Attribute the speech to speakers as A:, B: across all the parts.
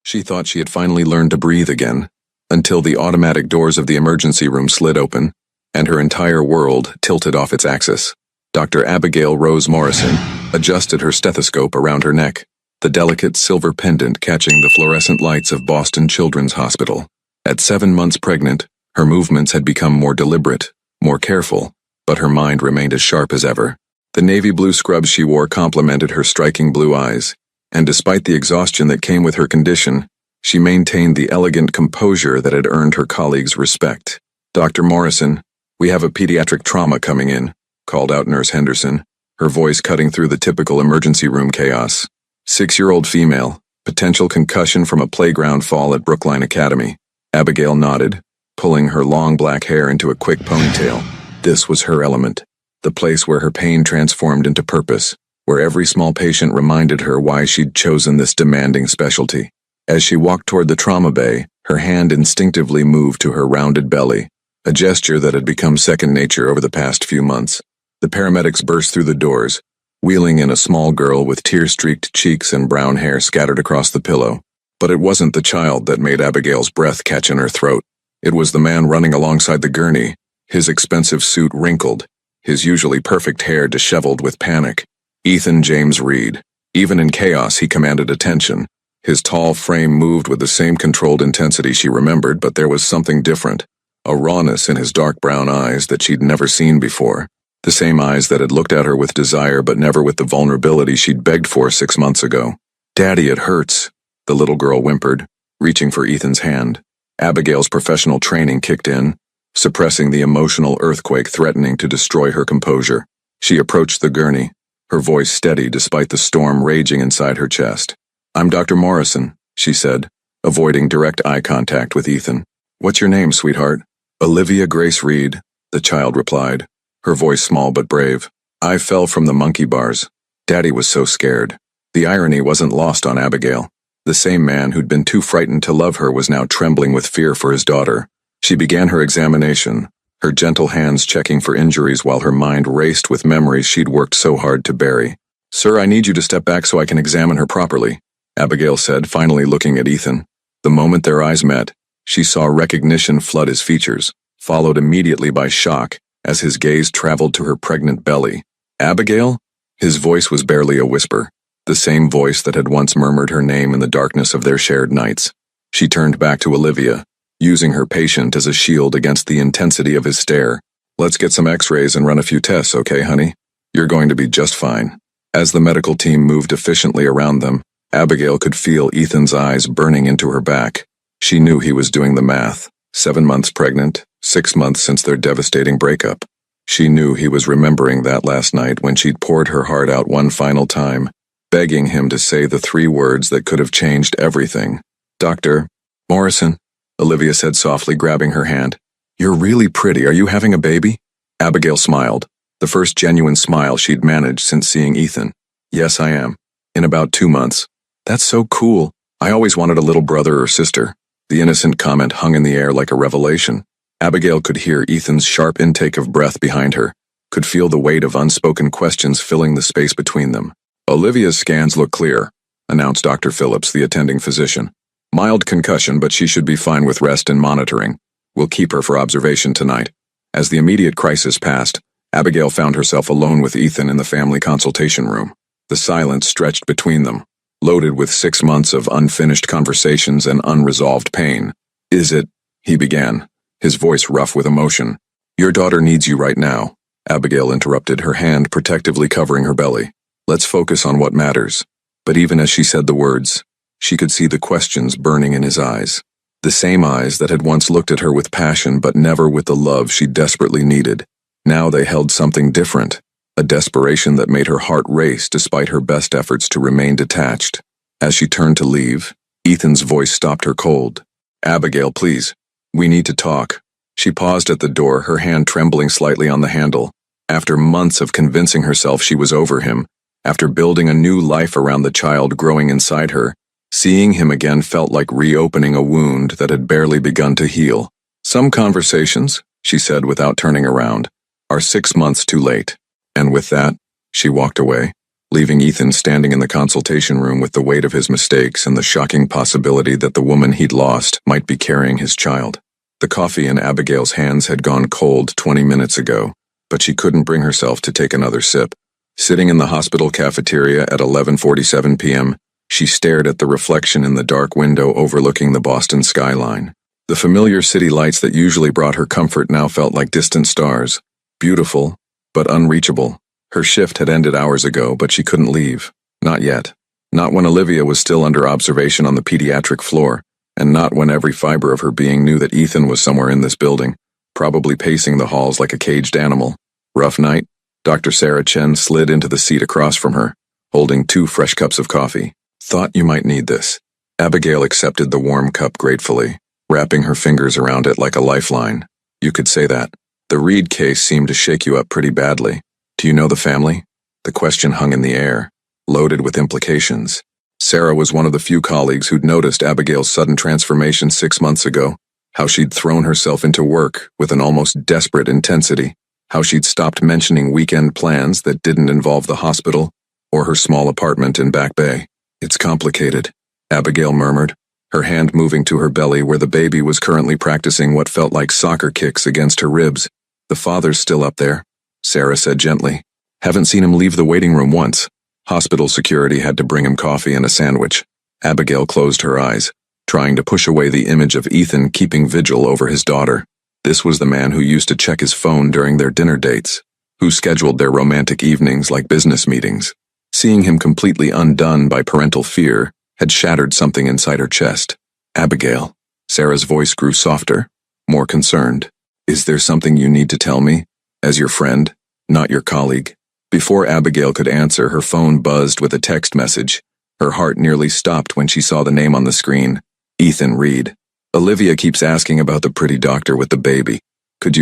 A: She thought she had finally learned to breathe again, until the automatic doors of the emergency room slid open, and her entire world tilted off its axis. Dr. Abigail Rose Morrison adjusted her stethoscope around her neck, the delicate silver pendant catching the fluorescent lights of Boston Children's Hospital. At 7 months pregnant, her movements had become more deliberate, more careful, but her mind remained as sharp as ever. The navy blue scrubs she wore complemented her striking blue eyes, and despite the exhaustion that came with her condition, she maintained the elegant composure that had earned her colleagues' respect. "Dr. Morrison, we have a pediatric trauma coming in," called out Nurse Henderson, her voice cutting through the typical emergency room chaos. 6-year-old female, potential concussion from a playground fall at Brookline Academy. Abigail nodded, pulling her long black hair into a quick ponytail. This was her element, the place where her pain transformed into purpose, where every small patient reminded her why she'd chosen this demanding specialty. As she walked toward the trauma bay, her hand instinctively moved to her rounded belly, a gesture that had become second nature over the past few months. The paramedics burst through the doors, wheeling in a small girl with tear-streaked cheeks and brown hair scattered across the pillow. But it wasn't the child that made Abigail's breath catch in her throat. It was the man running alongside the gurney, his expensive suit wrinkled, his usually perfect hair disheveled with panic. Ethan James Reed. Even in chaos, he commanded attention. His tall frame moved with the same controlled intensity she remembered, but there was something different, a rawness in his dark brown eyes that she'd never seen before. The same eyes that had looked at her with desire but never with the vulnerability she'd begged for 6 months ago. "Daddy, it hurts," the little girl whimpered, reaching for Ethan's hand. Abigail's professional training kicked in, suppressing the emotional earthquake threatening to destroy her composure. She approached the gurney, her voice steady despite the storm raging inside her chest. "I'm Dr. Morrison," she said, avoiding direct eye contact with Ethan. "What's your name, sweetheart?" "Olivia Grace Reed," the child replied, her voice small but brave. "I fell from the monkey bars. Daddy was so scared." The irony wasn't lost on Abigail. The same man who'd been too frightened to love her was now trembling with fear for his daughter. She began her examination, her gentle hands checking for injuries while her mind raced with memories she'd worked so hard to bury. "Sir, I need you to step back so I can examine her properly," Abigail said, finally looking at Ethan. The moment their eyes met, she saw recognition flood his features, followed immediately by shock as his gaze traveled to her pregnant belly. "Abigail?" His voice was barely a whisper, the same voice that had once murmured her name in the darkness of their shared nights. She turned back to Olivia, using her patient as a shield against the intensity of his stare. "Let's get some x-rays and run a few tests, okay, honey? You're going to be just fine." As the medical team moved efficiently around them, Abigail could feel Ethan's eyes burning into her back. She knew he was doing the math. 7 months pregnant, 6 months since their devastating breakup. She knew he was remembering that last night when she'd poured her heart out one final time, begging him to say the 3 words that could have changed everything. "Dr. Morrison," Olivia said softly, grabbing her hand. "You're really pretty. Are you having a baby?" Abigail smiled, the first genuine smile she'd managed since seeing Ethan. "Yes, I am. In about 2 months." "That's so cool. I always wanted a little brother or sister." The innocent comment hung in the air like a revelation. Abigail could hear Ethan's sharp intake of breath behind her, could feel the weight of unspoken questions filling the space between them. "Olivia's scans look clear," announced Dr. Phillips, the attending physician. "Mild concussion, but she should be fine with rest and monitoring. We'll keep her for observation tonight." As the immediate crisis passed, Abigail found herself alone with Ethan in the family consultation room. The silence stretched between them, loaded with 6 months of unfinished conversations and unresolved pain. "Is it?" he began, his voice rough with emotion. "Your daughter needs you right now," Abigail interrupted, her hand protectively covering her belly. "Let's focus on what matters." But even as she said the words, she could see the questions burning in his eyes. The same eyes that had once looked at her with passion but never with the love she desperately needed. Now they held something different, a desperation that made her heart race despite her best efforts to remain detached. As she turned to leave, Ethan's voice stopped her cold. "Abigail, please. We need to talk." She paused at the door, her hand trembling slightly on the handle. After months of convincing herself she was over him, after building a new life around the child growing inside her, seeing him again felt like reopening a wound that had barely begun to heal. "Some conversations," she said without turning around, "are 6 months too late." And with that, she walked away. leaving Ethan standing in the consultation room with the weight of his mistakes and the shocking possibility that the woman he'd lost might be carrying his child. The coffee in Abigail's hands had gone cold 20 minutes ago, but she couldn't bring herself to take another sip. Sitting in the hospital cafeteria at 11:47 p.m., she stared at the reflection in the dark window overlooking the Boston skyline. The familiar city lights that usually brought her comfort now felt like distant stars, beautiful, but unreachable. Her shift had ended hours ago, but she couldn't leave. Not yet. Not when Olivia was still under observation on the pediatric floor, and not when every fiber of her being knew that Ethan was somewhere in this building, probably pacing the halls like a caged animal. Rough night? Dr. Sarah Chen slid into the seat across from her, holding 2 fresh cups of coffee. Thought you might need this. Abigail accepted the warm cup gratefully, wrapping her fingers around it like a lifeline. You could say that. The Reed case seemed to shake you up pretty badly. Do you know the family? The question hung in the air, loaded with implications. Sarah was one of the few colleagues who'd noticed Abigail's sudden transformation 6 months ago, how she'd thrown herself into work with an almost desperate intensity, how she'd stopped mentioning weekend plans that didn't involve the hospital or her small apartment in Back Bay. It's complicated, Abigail murmured, her hand moving to her belly where the baby was currently practicing what felt like soccer kicks against her ribs. The father's still up there, Sarah said gently. Haven't seen him leave the waiting room once. Hospital security had to bring him coffee and a sandwich. Abigail closed her eyes, trying to push away the image of Ethan keeping vigil over his daughter. This was the man who used to check his phone during their dinner dates, who scheduled their romantic evenings like business meetings. Seeing him completely undone by parental fear had shattered something inside her chest. Abigail. Sarah's voice grew softer, more concerned. Is there something you need to tell me? As your friend, not your colleague. Before Abigail could answer, her phone buzzed with a text message. Her heart nearly stopped when she saw the name on the screen. Ethan Reed. Olivia keeps asking about the pretty doctor with the baby. Would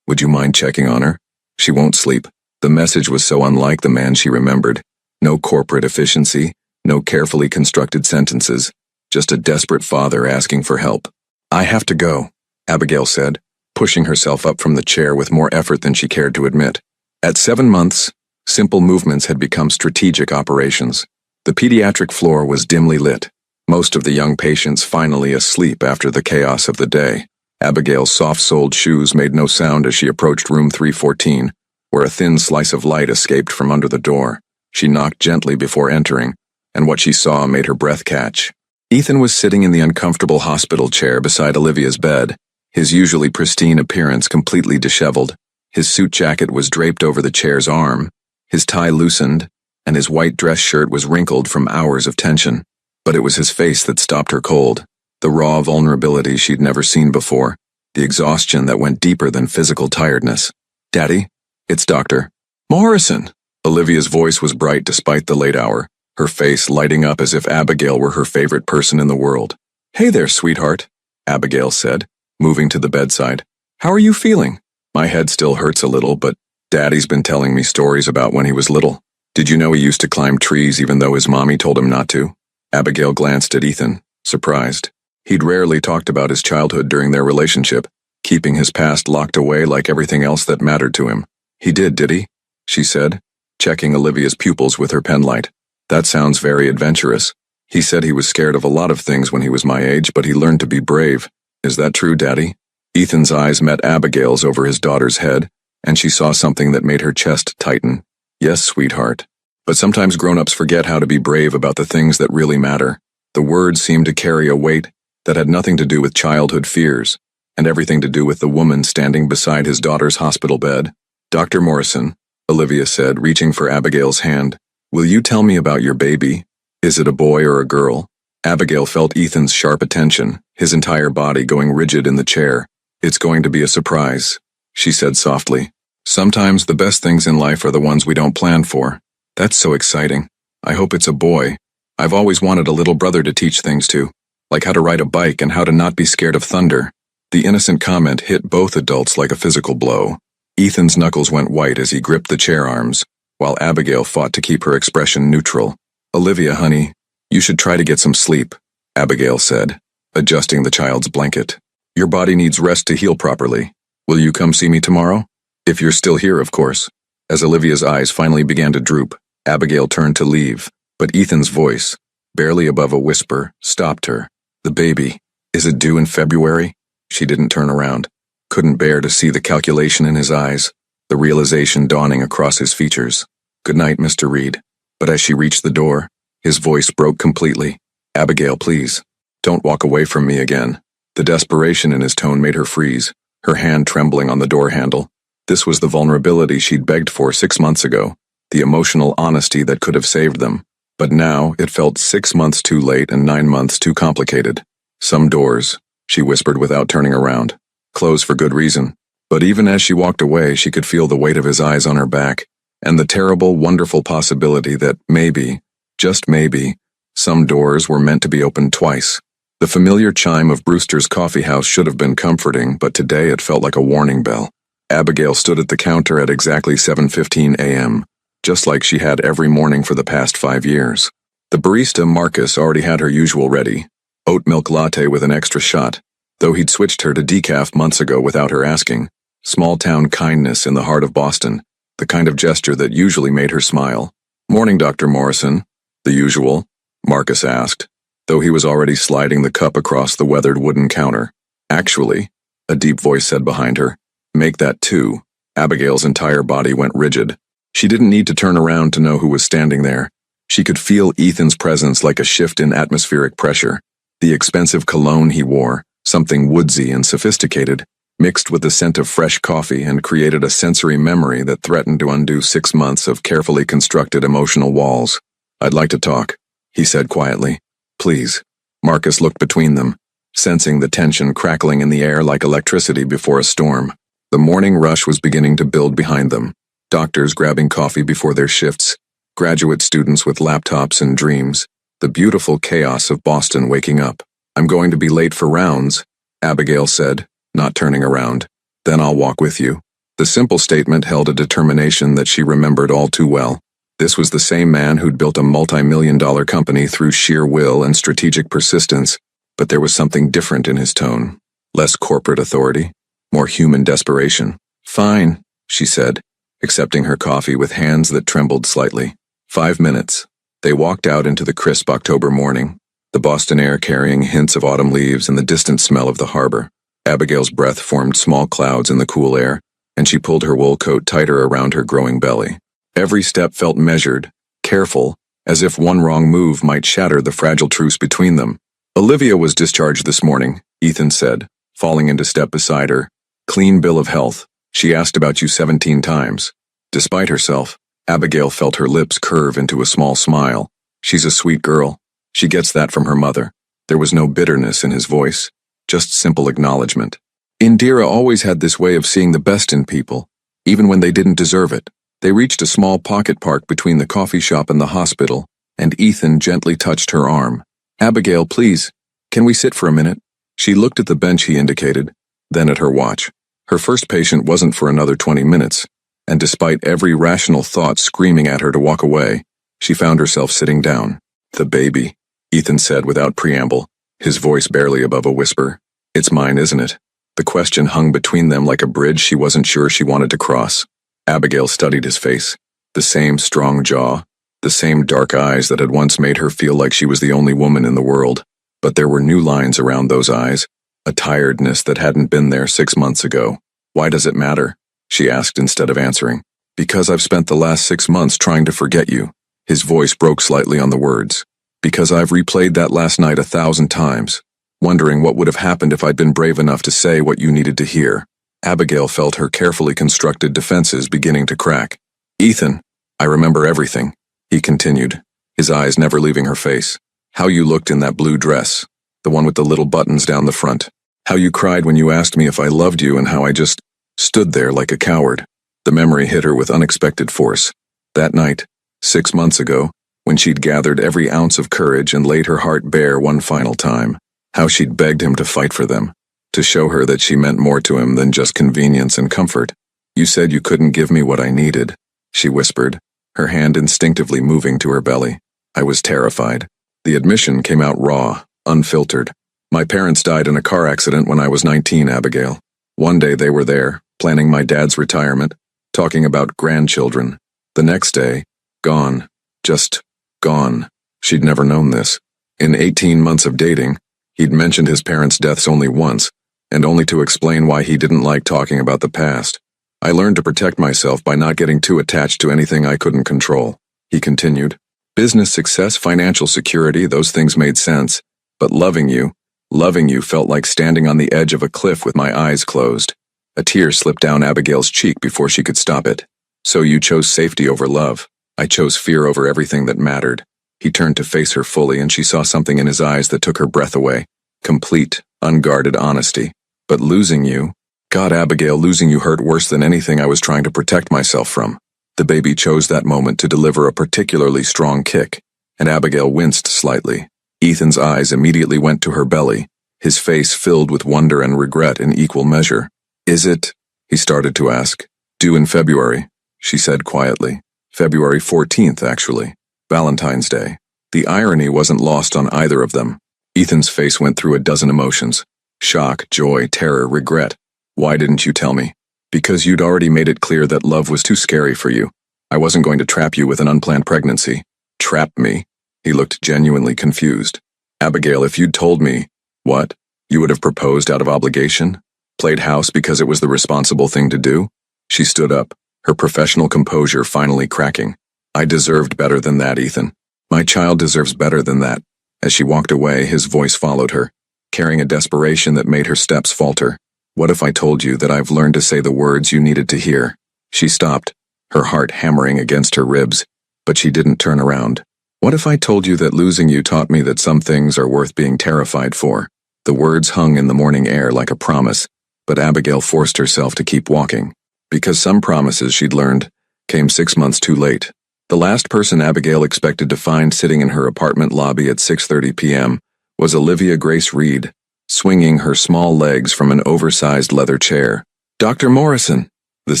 A: you mind checking on her? She won't sleep. The message was so unlike the man she remembered. No corporate efficiency, no carefully constructed sentences, just a desperate father asking for help. I have to go, Abigail said, pushing herself up from the chair with more effort than she cared to admit. At 7 months, simple movements had become strategic operations. The pediatric floor was dimly lit, most of the young patients finally asleep after the chaos of the day. Abigail's soft-soled shoes made no sound as she approached room 314, where a thin slice of light escaped from under the door. She knocked gently before entering, and what she saw made her breath catch. Ethan was sitting in the uncomfortable hospital chair beside Olivia's bed, his usually pristine appearance completely disheveled. His suit jacket was draped over the chair's arm, his tie loosened, and his white dress shirt was wrinkled from hours of tension. But it was his face that stopped her cold, the raw vulnerability she'd never seen before, the exhaustion that went deeper than physical tiredness. Daddy? It's Dr. Morrison. Olivia's voice was bright despite the late hour, her face lighting up as if Abigail were her favorite person in the world. Hey there, sweetheart, Abigail said, moving to the bedside. How are you feeling? My head still hurts a little, but Daddy's been telling me stories about when he was little. Did you know he used to climb trees even though his mommy told him not to? Abigail glanced at Ethan, surprised. He'd rarely talked about his childhood during their relationship, keeping his past locked away like everything else that mattered to him. He did he? She said, checking Olivia's pupils with her penlight. That sounds very adventurous. He said he was scared of a lot of things when he was my age, but he learned to be brave. Is that true, Daddy? Ethan's eyes met Abigail's over his daughter's head, and she saw something that made her chest tighten. Yes, sweetheart. But sometimes grown-ups forget how to be brave about the things that really matter. The words seemed to carry a weight that had nothing to do with childhood fears, and everything to do with the woman standing beside his daughter's hospital bed. Dr. Morrison, Olivia said, reaching for Abigail's hand. Will you tell me about your baby? Is it a boy or a girl? Abigail felt Ethan's sharp attention, his entire body going rigid in the chair. It's going to be a surprise, she said softly. Sometimes the best things in life are the ones we don't plan for. That's so exciting. I hope it's a boy. I've always wanted a little brother to teach things to, like how to ride a bike and how to not be scared of thunder. The innocent comment hit both adults like a physical blow. Ethan's knuckles went white as he gripped the chair arms, while Abigail fought to keep her expression neutral. Olivia, honey, you should try to get some sleep, Abigail said, adjusting the child's blanket. Your body needs rest to heal properly. Will you come see me tomorrow? If you're still here, of course. As Olivia's eyes finally began to droop, Abigail turned to leave, but Ethan's voice, barely above a whisper, stopped her. The baby, is it due in February? She didn't turn around, couldn't bear to see the calculation in his eyes, the realization dawning across his features. Good night, Mr. Reed. But as she reached the door, his voice broke completely. Abigail, please, don't walk away from me again. The desperation in his tone made her freeze, her hand trembling on the door handle. This was the vulnerability she'd begged for 6 months ago, the emotional honesty that could have saved them. But now it felt 6 months too late and 9 months too complicated. Some doors, she whispered without turning around, close for good reason. But even as she walked away, she could feel the weight of his eyes on her back, and the terrible, wonderful possibility that maybe, just maybe, some doors were meant to be opened twice. The familiar chime of Brewster's coffee house should have been comforting, but today it felt like a warning bell. Abigail stood at the counter at exactly 7:15 a.m., just like she had every morning for the past 5 years. The barista, Marcus, already had her usual ready, oat milk latte with an extra shot, though he'd switched her to decaf months ago without her asking. Small-town kindness in the heart of Boston, the kind of gesture that usually made her smile. Morning, Dr. Morrison. The usual? Marcus asked, though he was already sliding the cup across the weathered wooden counter. Actually, a deep voice said behind her, make that 2. Abigail's entire body went rigid. She didn't need to turn around to know who was standing there. She could feel Ethan's presence like a shift in atmospheric pressure. The expensive cologne he wore, something woodsy and sophisticated, mixed with the scent of fresh coffee and created a sensory memory that threatened to undo 6 months of carefully constructed emotional walls. I'd like to talk, he said quietly. Please. Marcus looked between them, sensing the tension crackling in the air like electricity before a storm. The morning rush was beginning to build behind them. Doctors grabbing coffee before their shifts, graduate students with laptops and dreams, the beautiful chaos of Boston waking up. I'm going to be late for rounds, Abigail said, not turning around. Then I'll walk with you. The simple statement held a determination that she remembered all too well. This was the same man who'd built a multi-million-dollar company through sheer will and strategic persistence, but there was something different in his tone. Less corporate authority, more human desperation. Fine, she said, accepting her coffee with hands that trembled slightly. 5 minutes. They walked out into the crisp October morning, the Boston air carrying hints of autumn leaves and the distant smell of the harbor. Abigail's breath formed small clouds in the cool air, and she pulled her wool coat tighter around her growing belly. Every step felt measured, careful, as if one wrong move might shatter the fragile truce between them. Olivia was discharged this morning, Ethan said, falling into step beside her. Clean bill of health. She asked about you 17 times. Despite herself, Abigail felt her lips curve into a small smile. She's a sweet girl. She gets that from her mother. There was no bitterness in his voice, just simple acknowledgement. Indira always had this way of seeing the best in people, even when they didn't deserve it. They reached a small pocket park between the coffee shop and the hospital, and Ethan gently touched her arm. Abigail, please, can we sit for a minute? She looked at the bench he indicated, then at her watch. Her first patient wasn't for another 20 minutes, and despite every rational thought screaming at her to walk away, she found herself sitting down. The baby, Ethan said without preamble, his voice barely above a whisper. It's mine, isn't it? The question hung between them like a bridge she wasn't sure she wanted to cross. Abigail studied his face, the same strong jaw, the same dark eyes that had once made her feel like she was the only woman in the world. But there were new lines around those eyes, a tiredness that hadn't been there 6 months ago. Why does it matter? She asked instead of answering. Because I've spent the last 6 months trying to forget you. His voice broke slightly on the words. Because I've replayed that last night 1,000 times, wondering what would have happened if I'd been brave enough to say what you needed to hear. Abigail felt her carefully constructed defenses beginning to crack. Ethan, I remember everything, he continued, his eyes never leaving her face. How you looked in that blue dress, the one with the little buttons down the front. How you cried when you asked me if I loved you and how I just stood there like a coward. The memory hit her with unexpected force. That night, 6 months ago, when she'd gathered every ounce of courage and laid her heart bare one final time. How she'd begged him to fight for them, to show her that she meant more to him than just convenience and comfort. You said you couldn't give me what I needed, she whispered, her hand instinctively moving to her belly. I was terrified. The admission came out raw, unfiltered. My parents died in a car accident when I was 19, Abigail. One day they were there, planning my dad's retirement, talking about grandchildren. The next day, gone, Just gone. She'd never known this. In 18 months of dating, he'd mentioned his parents' deaths only once, and only to explain why he didn't like talking about the past. I learned to protect myself by not getting too attached to anything I couldn't control, he continued. Business success, financial security, those things made sense. But loving you felt like standing on the edge of a cliff with my eyes closed. A tear slipped down Abigail's cheek before she could stop it. So you chose safety over love. I chose fear over everything that mattered. He turned to face her fully, and she saw something in his eyes that took her breath away. Complete, unguarded honesty. But losing you, God, Abigail, losing you hurt worse than anything I was trying to protect myself from. The baby chose that moment to deliver a particularly strong kick, and Abigail winced slightly. Ethan's eyes immediately went to her belly, his face filled with wonder and regret in equal measure. Is it, he started to ask. Due in February, she said quietly. February 14th, actually. Valentine's Day. The irony wasn't lost on either of them. Ethan's face went through a dozen emotions. Shock, joy, terror, regret. Why didn't you tell me? Because you'd already made it clear that love was too scary for you. I wasn't going to trap you with an unplanned pregnancy. Trap me? He looked genuinely confused. Abigail, if you'd told me, what? You would have proposed out of obligation? Played house because it was the responsible thing to do? She stood up, her professional composure finally cracking. I deserved better than that, Ethan. My child deserves better than that. As she walked away, his voice followed her, carrying a desperation that made her steps falter. What if I told you that I've learned to say the words you needed to hear? She stopped, her heart hammering against her ribs, but she didn't turn around. What if I told you that losing you taught me that some things are worth being terrified for? The words hung in the morning air like a promise, but Abigail forced herself to keep walking. Because some promises she'd learned came 6 months too late. The last person Abigail expected to find sitting in her apartment lobby at 6:30 p.m. was Olivia Grace Reed, swinging her small legs from an oversized leather chair. Dr. Morrison! The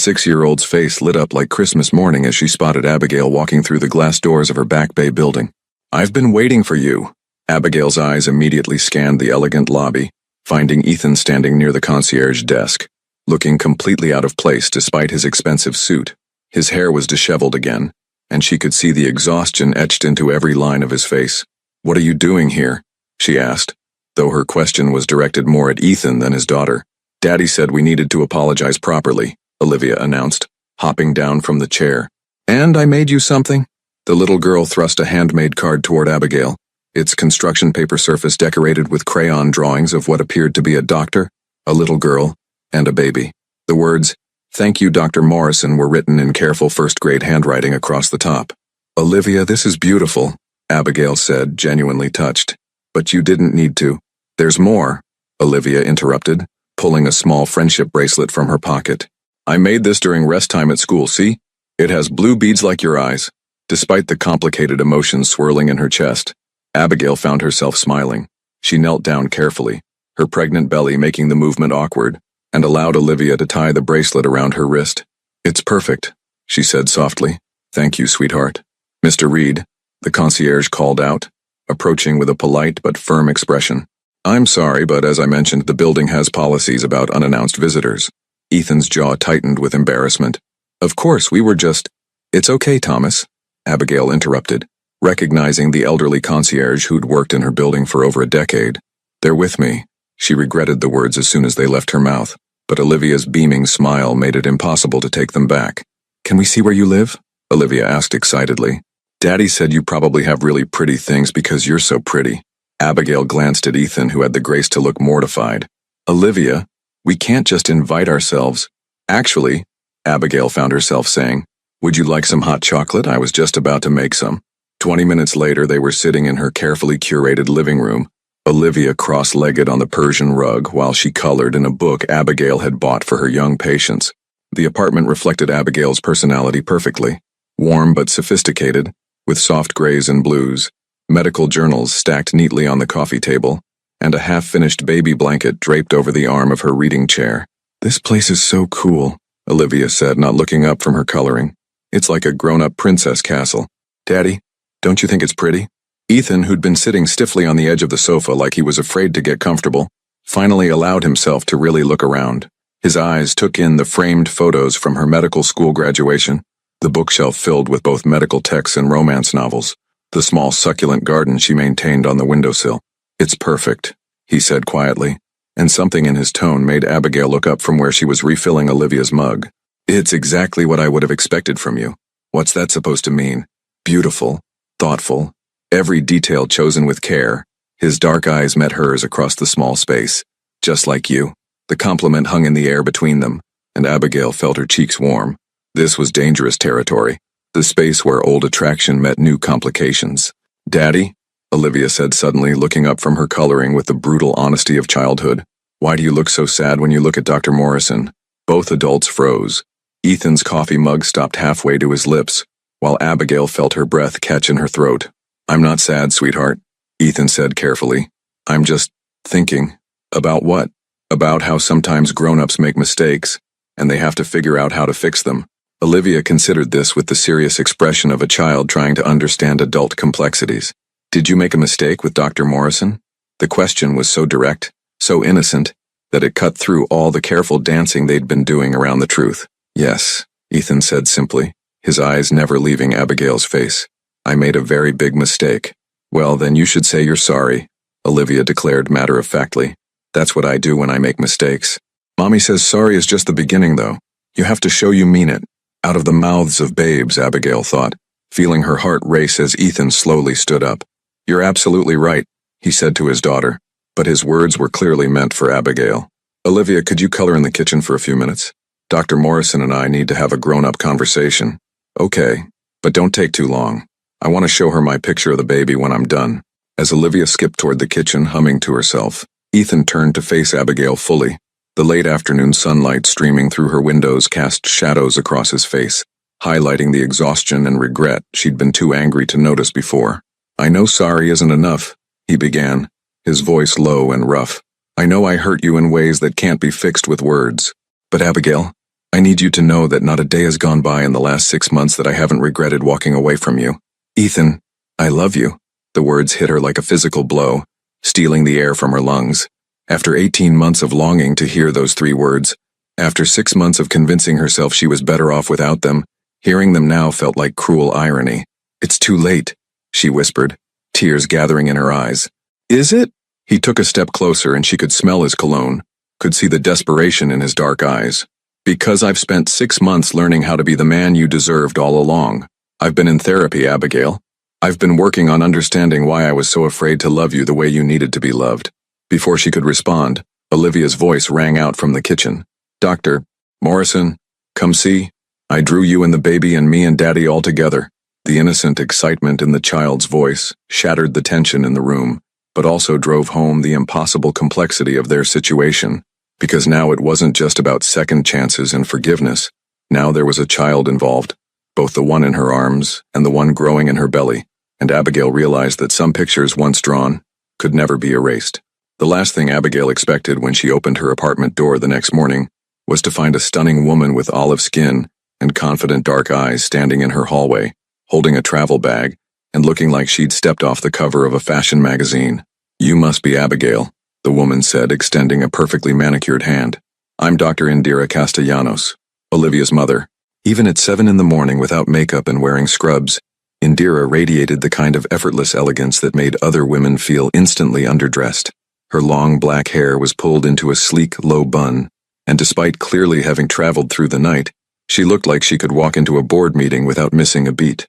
A: 6-year-old's face lit up like Christmas morning as she spotted Abigail walking through the glass doors of her Back Bay building. I've been waiting for you. Abigail's eyes immediately scanned the elegant lobby, finding Ethan standing near the concierge desk, looking completely out of place despite his expensive suit. His hair was disheveled again, and she could see the exhaustion etched into every line of his face. What are you doing here? She asked, though her question was directed more at Ethan than his daughter. Daddy said we needed to apologize properly, Olivia announced, hopping down from the chair. And I made you something? The little girl thrust a handmade card toward Abigail, its construction paper surface decorated with crayon drawings of what appeared to be a doctor, a little girl, and a baby. The words, "Thank you, Dr. Morrison," were written in careful first-grade handwriting across the top. Olivia, this is beautiful, Abigail said, genuinely touched. But you didn't need to. There's more, Olivia interrupted, pulling a small friendship bracelet from her pocket. I made this during rest time at school, see? It has blue beads like your eyes. Despite the complicated emotions swirling in her chest, Abigail found herself smiling. She knelt down carefully, her pregnant belly making the movement awkward, and allowed Olivia to tie the bracelet around her wrist. It's perfect, she said softly. Thank you, sweetheart. Mr. Reed, the concierge called out, approaching with a polite but firm expression. I'm sorry, but as I mentioned, the building has policies about unannounced visitors. Ethan's jaw tightened with embarrassment. Of course, we were just— It's okay, Thomas, Abigail interrupted, recognizing the elderly concierge who'd worked in her building for over a decade. They're with me. She regretted the words as soon as they left her mouth, but Olivia's beaming smile made it impossible to take them back. Can we see where you live? Olivia asked excitedly. Daddy said you probably have really pretty things because you're so pretty. Abigail glanced at Ethan, who had the grace to look mortified. Olivia, we can't just invite ourselves. Actually, Abigail found herself saying, would you like some hot chocolate? I was just about to make some. 20 minutes later, they were sitting in her carefully curated living room, Olivia cross-legged on the Persian rug while she colored in a book Abigail had bought for her young patients. The apartment reflected Abigail's personality perfectly, warm but sophisticated, with soft grays and blues, medical journals stacked neatly on the coffee table, and a half-finished baby blanket draped over the arm of her reading chair. This place is so cool, Olivia said, not looking up from her coloring. It's like a grown-up princess castle. Daddy, don't you think it's pretty? Ethan, who'd been sitting stiffly on the edge of the sofa like he was afraid to get comfortable, finally allowed himself to really look around. His eyes took in the framed photos from her medical school graduation, the bookshelf filled with both medical texts and romance novels, the small succulent garden she maintained on the windowsill. "It's perfect," he said quietly, and something in his tone made Abigail look up from where she was refilling Olivia's mug. "It's exactly what I would have expected from you. What's that supposed to mean? Beautiful, thoughtful, every detail chosen with care." His dark eyes met hers across the small space. "Just like you." The compliment hung in the air between them, and Abigail felt her cheeks warm. This was dangerous territory, the space where old attraction met new complications. "Daddy?" Olivia said suddenly, looking up from her coloring with the brutal honesty of childhood. "Why do you look so sad when you look at Dr. Morrison?" Both adults froze. Ethan's coffee mug stopped halfway to his lips, while Abigail felt her breath catch in her throat. "I'm not sad, sweetheart," Ethan said carefully. "I'm just thinking." "About what?" "About how sometimes grown-ups make mistakes, and they have to figure out how to fix them." Olivia considered this with the serious expression of a child trying to understand adult complexities. "Did you make a mistake with Dr. Morrison?" The question was so direct, so innocent, that it cut through all the careful dancing they'd been doing around the truth. "Yes," Ethan said simply, his eyes never leaving Abigail's face. "I made a very big mistake." "Well, then you should say you're sorry," Olivia declared matter-of-factly. "That's what I do when I make mistakes." "Mommy says sorry is just the beginning, though. You have to show you mean it." Out of the mouths of babes, Abigail thought, feeling her heart race as Ethan slowly stood up. "You're absolutely right," he said to his daughter, but his words were clearly meant for Abigail. "Olivia, could you color in the kitchen for a few minutes? Dr. Morrison and I need to have a grown-up conversation." "Okay, but don't take too long. I want to show her my picture of the baby when I'm done." As Olivia skipped toward the kitchen, humming to herself, Ethan turned to face Abigail fully. The late afternoon sunlight streaming through her windows cast shadows across his face, highlighting the exhaustion and regret she'd been too angry to notice before. "I know sorry isn't enough," he began, his voice low and rough. "I know I hurt you in ways that can't be fixed with words. But Abigail, I need you to know that not a day has gone by in the last 6 months that I haven't regretted walking away from you. Ethan, I love you." The words hit her like a physical blow, stealing the air from her lungs. After 18 months of longing to hear those 3 words, after 6 months of convincing herself she was better off without them, hearing them now felt like cruel irony. "It's too late," she whispered, tears gathering in her eyes. "Is it?" He took a step closer and she could smell his cologne, could see the desperation in his dark eyes. "Because I've spent 6 months learning how to be the man you deserved all along. I've been in therapy, Abigail. I've been working on understanding why I was so afraid to love you the way you needed to be loved." Before she could respond, Olivia's voice rang out from the kitchen. "Dr. Morrison, come see. I drew you and the baby and me and Daddy all together." The innocent excitement in the child's voice shattered the tension in the room, but also drove home the impossible complexity of their situation. Because now it wasn't just about second chances and forgiveness. Now there was a child involved, both the one in her arms and the one growing in her belly, and Abigail realized that some pictures once drawn could never be erased. The last thing Abigail expected when she opened her apartment door the next morning was to find a stunning woman with olive skin and confident dark eyes standing in her hallway, holding a travel bag and looking like she'd stepped off the cover of a fashion magazine. "You must be Abigail," the woman said, extending a perfectly manicured hand. "I'm Dr. Indira Castellanos, Olivia's mother." Even at 7 in the morning without makeup and wearing scrubs, Indira radiated the kind of effortless elegance that made other women feel instantly underdressed. Her long black hair was pulled into a sleek, low bun, and despite clearly having traveled through the night, she looked like she could walk into a board meeting without missing a beat.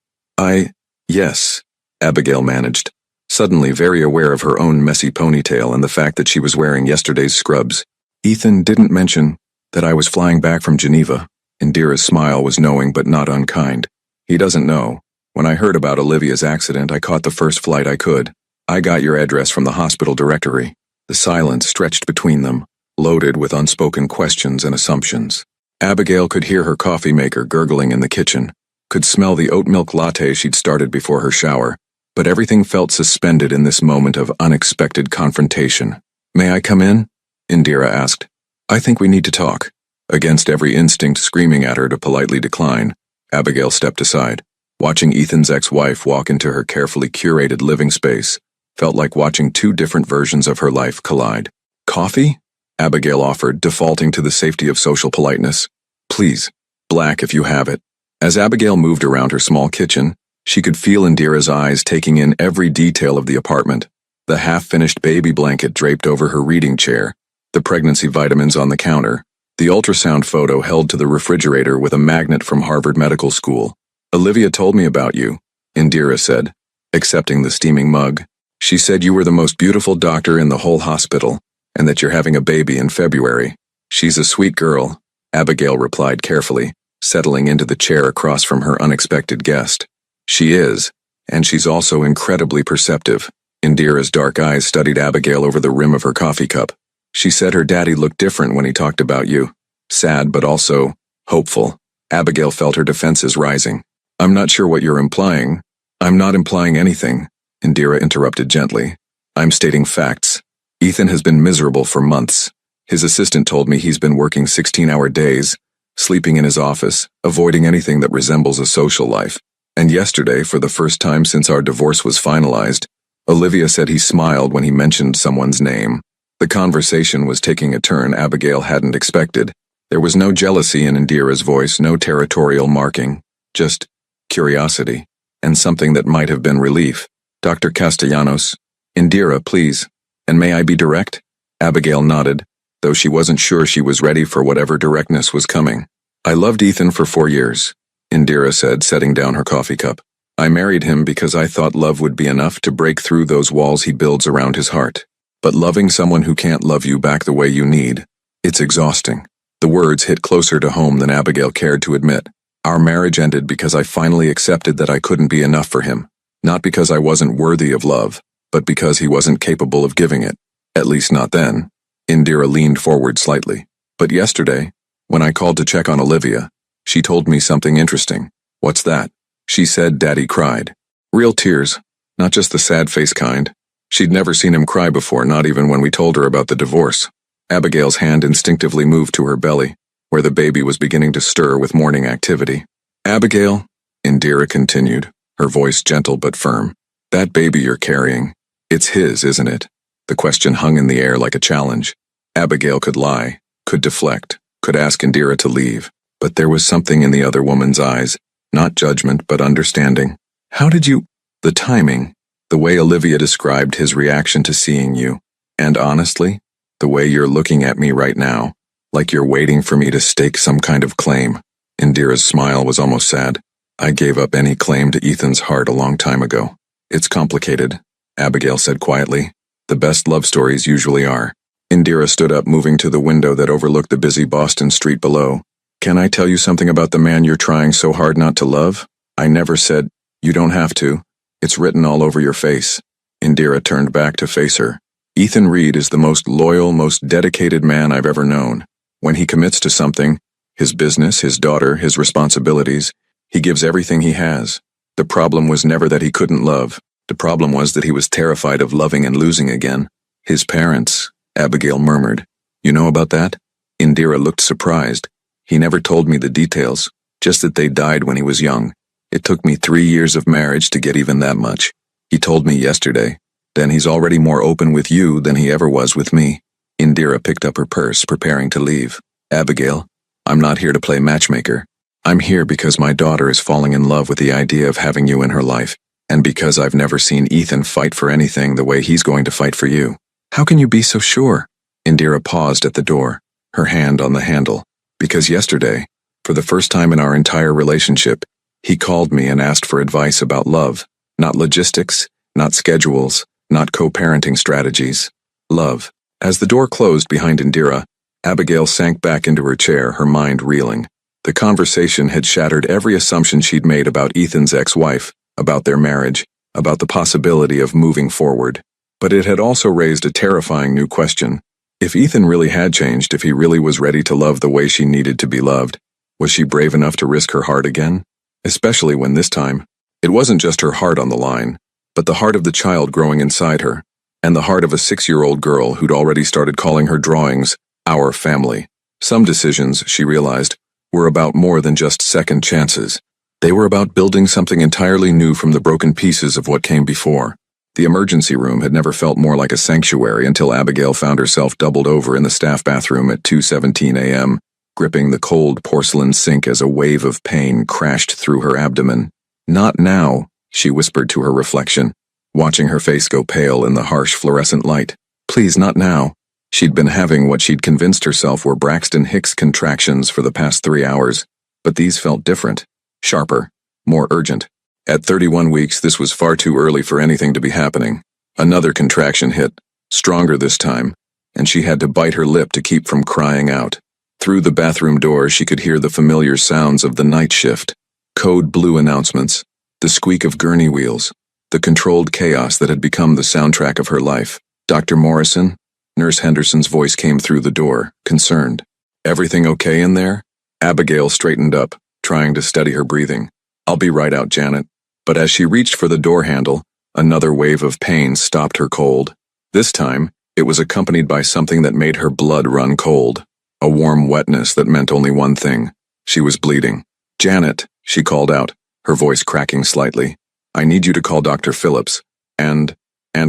A: Yes, Abigail managed, suddenly very aware of her own messy ponytail and the fact that she was wearing yesterday's scrubs. "Ethan didn't mention that I was flying back from Geneva." Indira's smile was knowing but not unkind. "He doesn't know. When I heard about Olivia's accident, I caught the first flight I could. I got your address from the hospital directory." The silence stretched between them, loaded with unspoken questions and assumptions. Abigail could hear her coffee maker gurgling in the kitchen, could smell the oat milk latte she'd started before her shower, but everything felt suspended in this moment of unexpected confrontation. "May I come in?" Indira asked. "I think we need to talk." Against every instinct screaming at her to politely decline, Abigail stepped aside. Watching Ethan's ex-wife walk into her carefully curated living space felt like watching 2 different versions of her life collide. "Coffee?" Abigail offered, defaulting to the safety of social politeness. "Please, black if you have it." As Abigail moved around her small kitchen, she could feel Indira's eyes taking in every detail of the apartment. The half-finished baby blanket draped over her reading chair, the pregnancy vitamins on the counter, the ultrasound photo held to the refrigerator with a magnet from Harvard Medical School. "Olivia told me about you," Indira said, accepting the steaming mug. "She said you were the most beautiful doctor in the whole hospital, and that you're having a baby in February." "She's a sweet girl," Abigail replied carefully, settling into the chair across from her unexpected guest. "She is, and she's also incredibly perceptive." Indira's dark eyes studied Abigail over the rim of her coffee cup. "She said her daddy looked different when he talked about you. Sad but also hopeful." Abigail felt her defenses rising. "I'm not sure what you're implying." "I'm not implying anything," Indira interrupted gently. "I'm stating facts. Ethan has been miserable for months. His assistant told me he's been working 16-hour days, sleeping in his office, avoiding anything that resembles a social life. And yesterday, for the first time since our divorce was finalized, Olivia said he smiled when he mentioned someone's name." The conversation was taking a turn Abigail hadn't expected. There was no jealousy in Indira's voice, no territorial marking, just curiosity, and something that might have been relief. "Dr. Castellanos." "Indira, please. And may I be direct?" Abigail nodded, though she wasn't sure she was ready for whatever directness was coming. "I loved Ethan for 4 years," Indira said, setting down her coffee cup. "I married him because I thought love would be enough to break through those walls he builds around his heart. But loving someone who can't love you back the way you need, it's exhausting." The words hit closer to home than Abigail cared to admit. "Our marriage ended because I finally accepted that I couldn't be enough for him. Not because I wasn't worthy of love, but because he wasn't capable of giving it. At least not then." Indira leaned forward slightly. "But yesterday, when I called to check on Olivia, she told me something interesting." "What's that?" "She said Daddy cried. Real tears, not just the sad face kind. She'd never seen him cry before, not even when we told her about the divorce." Abigail's hand instinctively moved to her belly, where the baby was beginning to stir with morning activity. "Abigail," Indira continued, her voice gentle but firm, "that baby you're carrying, it's his, isn't it?" The question hung in the air like a challenge. Abigail could lie, could deflect, could ask Indira to leave, but there was something in the other woman's eyes, not judgment but understanding. "How did you—" "The timing, the way Olivia described his reaction to seeing you, and honestly, the way you're looking at me right now, like you're waiting for me to stake some kind of claim." Indira's smile was almost sad. "I gave up any claim to Ethan's heart a long time ago." "It's complicated," Abigail said quietly. "The best love stories usually are." Indira stood up, moving to the window that overlooked the busy Boston street below. "Can I tell you something about the man you're trying so hard not to love?" "I never said—" "You don't have to. It's written all over your face." Indira turned back to face her. "Ethan Reed is the most loyal, most dedicated man I've ever known. When he commits to something, his business, his daughter, his responsibilities, he gives everything he has. The problem was never that he couldn't love. The problem was that he was terrified of loving and losing again." "His parents," Abigail murmured. "You know about that?" Indira looked surprised. "He never told me the details, just that they died when he was young. It took me 3 years of marriage to get even that much. He told me yesterday. Then he's already more open with you than he ever was with me." Indira picked up her purse, preparing to leave. "Abigail, I'm not here to play matchmaker. I'm here because my daughter is falling in love with the idea of having you in her life, and because I've never seen Ethan fight for anything the way he's going to fight for you." "How can you be so sure?" Indira paused at the door, her hand on the handle. "Because yesterday, for the first time in our entire relationship, he called me and asked for advice about love. Not logistics, not schedules, not co-parenting strategies. Love." As the door closed behind Indira, Abigail sank back into her chair, her mind reeling. The conversation had shattered every assumption she'd made about Ethan's ex-wife, about their marriage, about the possibility of moving forward. But it had also raised a terrifying new question. If Ethan really had changed, if he really was ready to love the way she needed to be loved, was she brave enough to risk her heart again? Especially when this time, it wasn't just her heart on the line, but the heart of the child growing inside her, and the heart of a 6-year-old girl who'd already started calling her drawings our family. Some decisions, she realized, were about more than just second chances. They were about building something entirely new from the broken pieces of what came before. The emergency room had never felt more like a sanctuary until Abigail found herself doubled over in the staff bathroom at 2:17 a.m., gripping the cold porcelain sink as a wave of pain crashed through her abdomen. "Not now," she whispered to her reflection, watching her face go pale in the harsh fluorescent light. "Please, not now." She'd been having what she'd convinced herself were Braxton Hicks contractions for the past 3 hours, but these felt different, sharper, more urgent. At 31 weeks, this was far too early for anything to be happening. Another contraction hit, stronger this time, and she had to bite her lip to keep from crying out. Through the bathroom door, she could hear the familiar sounds of the night shift, code blue announcements, the squeak of gurney wheels, the controlled chaos that had become the soundtrack of her life. "Dr. Morrison?" Nurse Henderson's voice came through the door, concerned. "Everything okay in there?" Abigail straightened up, trying to steady her breathing. "I'll be right out, Janet." But as she reached for the door handle, another wave of pain stopped her cold. This time, it was accompanied by something that made her blood run cold. A warm wetness that meant only one thing. She was bleeding. "Janet," she called out, her voice cracking slightly. "I need you to call Dr. Phillips, and